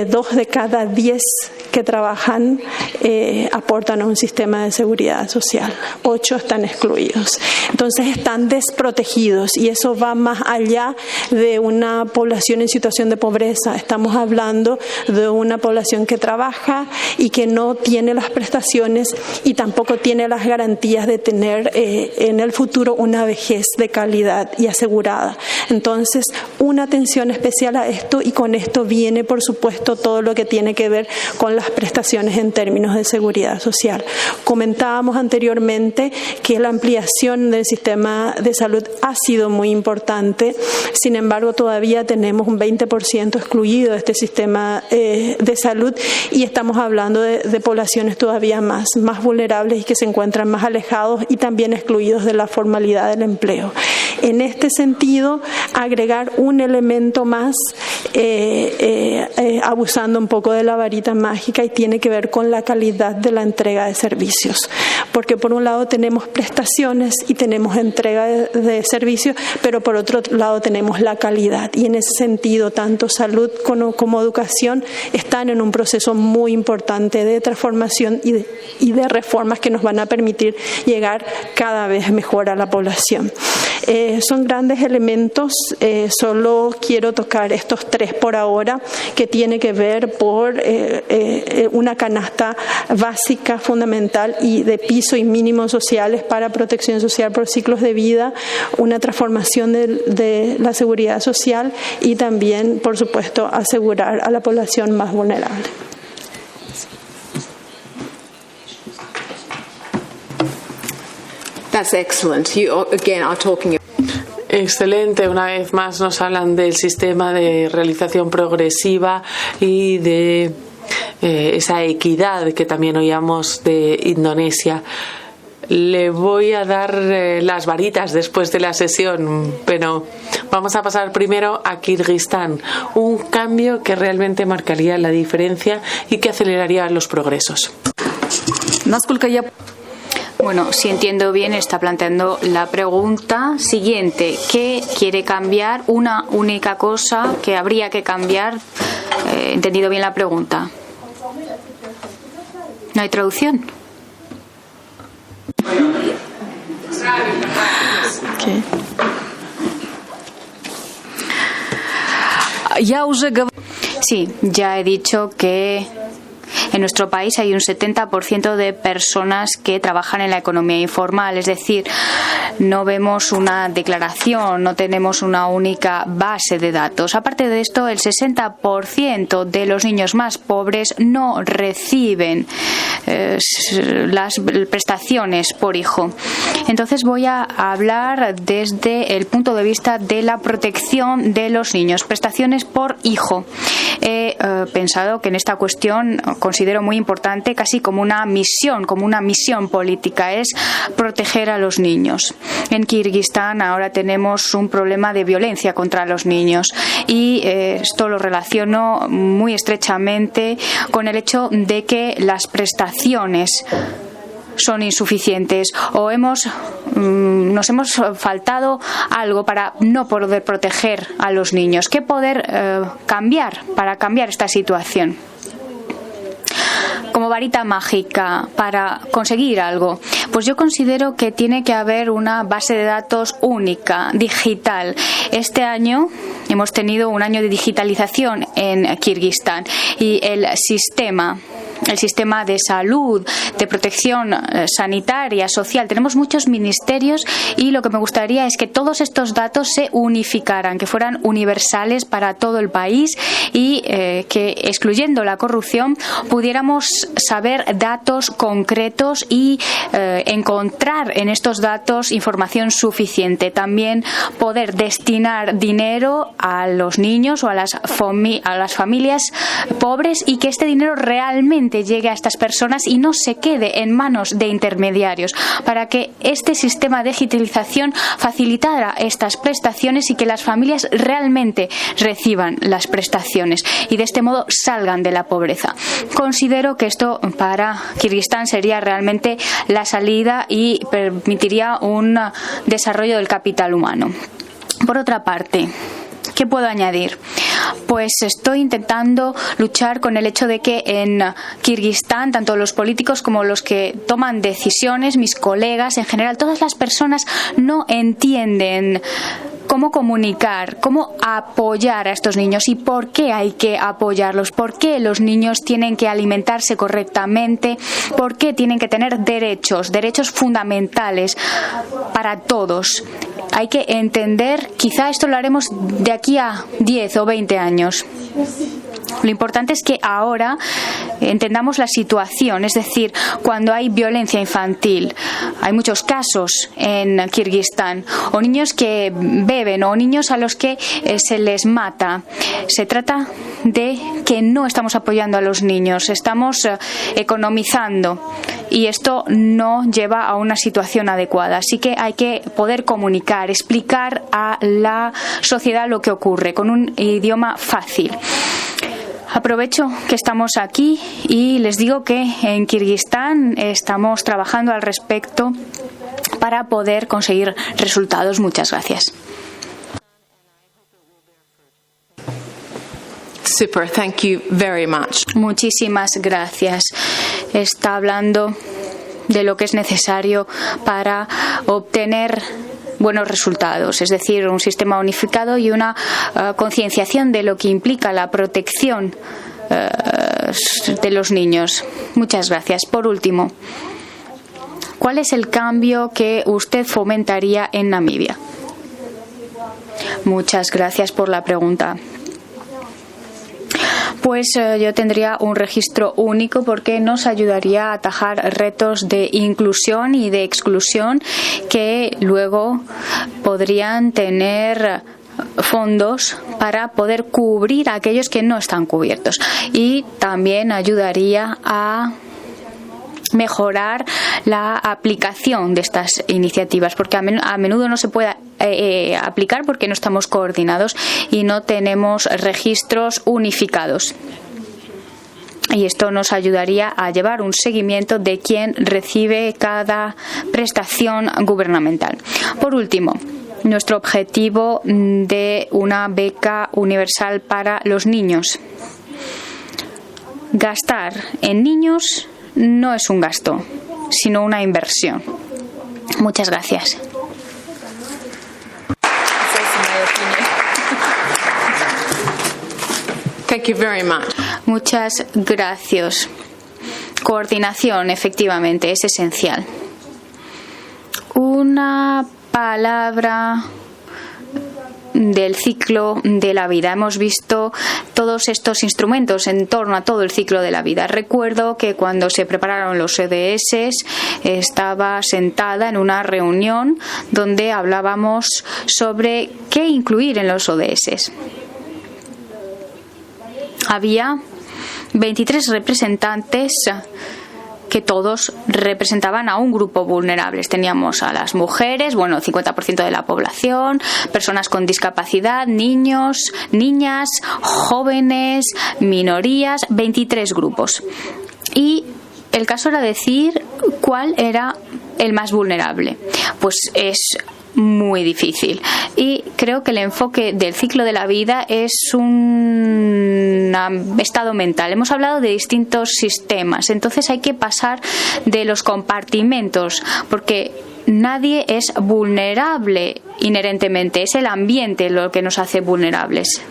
2 de cada 10 que trabajan aportan a un sistema de seguridad social. 8 están excluidos. Entonces están desprotegidos y eso va más allá de una población en situación de pobreza. Estamos hablando de una población que trabaja y que no tiene las prestaciones y tampoco tiene las garantías de tener en el futuro una vejez de calidad y asegurada. Entonces, una atención especial a esto, y con esto viene, por supuesto, todo lo que tiene que ver con las prestaciones en términos de seguridad social. Comentábamos anteriormente que la ampliación del sistema de salud ha sido muy importante, sin embargo todavía tenemos un 20% excluido de este sistema de salud y estamos hablando de poblaciones todavía más vulnerables y que se encuentran más alejados y también excluidos de la formalidad del empleo. En este sentido, agregar un elemento más, abusando un poco de la varita mágica, temática y tiene que ver con la calidad de la entrega de servicios. Porque por un lado tenemos prestaciones y tenemos entrega de servicios, pero por otro lado tenemos la calidad. Y en ese sentido, tanto salud como educación están en un proceso muy importante de transformación y de reformas que nos van a permitir llegar cada vez mejor a la población. Son grandes elementos, solo quiero tocar estos 3 por ahora, que tiene que ver por una canasta básica, fundamental y de piso y mínimos sociales para protección social por ciclos de vida, una transformación de la seguridad social y también, por supuesto, asegurar a la población más vulnerable. That's excellent. You again are talking. Excelente. Una vez más nos hablan del sistema de realización progresiva y de esa equidad que también oíamos de Indonesia. Le voy a dar las varitas después de la sesión, pero vamos a pasar primero a Kirguistán, un cambio que realmente marcaría la diferencia y que aceleraría los progresos. Bueno, si entiendo bien, está planteando la pregunta siguiente. ¿Qué quiere cambiar? Una única cosa que habría que cambiar. ¿Entendido bien la pregunta? ¿No hay traducción? Okay. Sí, ya he dicho que en nuestro país hay un 70% de personas que trabajan en la economía informal, es decir, no vemos una declaración, no tenemos una única base de datos. Aparte de esto, el 60% de los niños más pobres no reciben las prestaciones por hijo. Entonces voy a hablar desde el punto de vista de la protección de los niños, prestaciones por hijo. He pensado que en esta cuestión considero muy importante, casi como una misión política, es proteger a los niños. En Kirguistán ahora tenemos un problema de violencia contra los niños y esto lo relaciono muy estrechamente con el hecho de que las prestaciones son insuficientes o nos hemos faltado algo para no poder proteger a los niños. ¿Qué poder cambiar para cambiar esta situación? Como varita mágica para conseguir algo, pues yo considero que tiene que haber una base de datos única, digital. Este año hemos tenido un año de digitalización en Kirguistán y el sistema de salud, de protección sanitaria, social. Tenemos muchos ministerios y lo que me gustaría es que todos estos datos se unificaran, que fueran universales para todo el país y que, excluyendo la corrupción, pudiéramos saber datos concretos y encontrar en estos datos información suficiente. También poder destinar dinero a los niños o a las familias pobres y que este dinero realmente llegue a estas personas y no se quede en manos de intermediarios, para que este sistema de digitalización facilitara estas prestaciones y que las familias realmente reciban las prestaciones y de este modo salgan de la pobreza. Considero que esto para Kirguistán sería realmente la salida y permitiría un desarrollo del capital humano. Por otra parte, ¿qué puedo añadir? Pues estoy intentando luchar con el hecho de que en Kirguistán, tanto los políticos como los que toman decisiones, mis colegas, en general, todas las personas no entienden cómo comunicar, cómo apoyar a estos niños y por qué hay que apoyarlos, por qué los niños tienen que alimentarse correctamente, por qué tienen que tener derechos fundamentales para todos. Hay que entender, quizá esto lo haremos de aquí a 10 o 20 años. Lo importante es que ahora entendamos la situación, es decir, cuando hay violencia infantil, hay muchos casos en Kirguistán, o niños que beben, o niños a los que se les mata. Se trata de que no estamos apoyando a los niños, estamos economizando, y esto no lleva a una situación adecuada. Así que hay que poder comunicar, explicar a la sociedad lo que ocurre con un idioma fácil. Aprovecho que estamos aquí y les digo que en Kirguistán estamos trabajando al respecto para poder conseguir resultados. Muchas gracias. Super, thank you very much. Muchísimas gracias. Está hablando de lo que es necesario para obtener buenos resultados, es decir, un sistema unificado y una concienciación de lo que implica la protección de los niños. Muchas gracias. Por último, ¿cuál es el cambio que usted fomentaría en Namibia? Muchas gracias por la pregunta. Pues yo tendría un registro único porque nos ayudaría a atajar retos de inclusión y de exclusión que luego podrían tener fondos para poder cubrir a aquellos que no están cubiertos, y también ayudaría a mejorar la aplicación de estas iniciativas, porque a menudo no se puede aplicar porque no estamos coordinados y no tenemos registros unificados. Y esto nos ayudaría a llevar un seguimiento de quién recibe cada prestación gubernamental. Por último, nuestro objetivo de una beca universal para los niños. Gastar en niños no es un gasto, sino una inversión. Muchas gracias. Thank you very much. Muchas gracias. Coordinación, efectivamente, es esencial. Una palabra del ciclo de la vida. Hemos visto todos estos instrumentos en torno a todo el ciclo de la vida. Recuerdo que cuando se prepararon los ODS estaba sentada en una reunión donde hablábamos sobre qué incluir en los ODS. Había 23 representantes que todos representaban a un grupo vulnerable. Teníamos a las mujeres, 50% de la población, personas con discapacidad, niños, niñas, jóvenes, minorías, 23 grupos. Y el caso era decir cuál era el más vulnerable. Pues es muy difícil, y creo que el enfoque del ciclo de la vida es un estado mental. Hemos hablado de distintos sistemas, entonces hay que pasar de los compartimentos, porque nadie es vulnerable inherentemente, es el ambiente lo que nos hace vulnerables.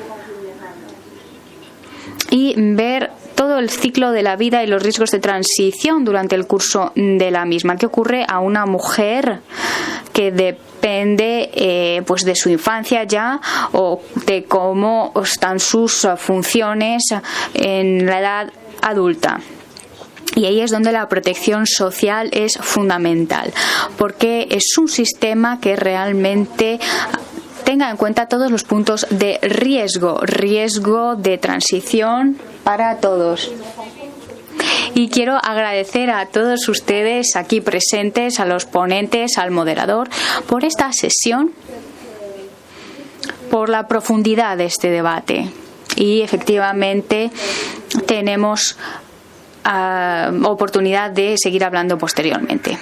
Y ver todo el ciclo de la vida y los riesgos de transición durante el curso de la misma. ¿Qué ocurre a una mujer que depende pues de su infancia ya, o de cómo están sus funciones en la edad adulta? Y ahí es donde la protección social es fundamental, porque es un sistema que realmente tenga en cuenta todos los puntos de riesgo de transición para todos. Y quiero agradecer a todos ustedes aquí presentes, a los ponentes, al moderador, por esta sesión, por la profundidad de este debate. Y efectivamente tenemos oportunidad de seguir hablando posteriormente.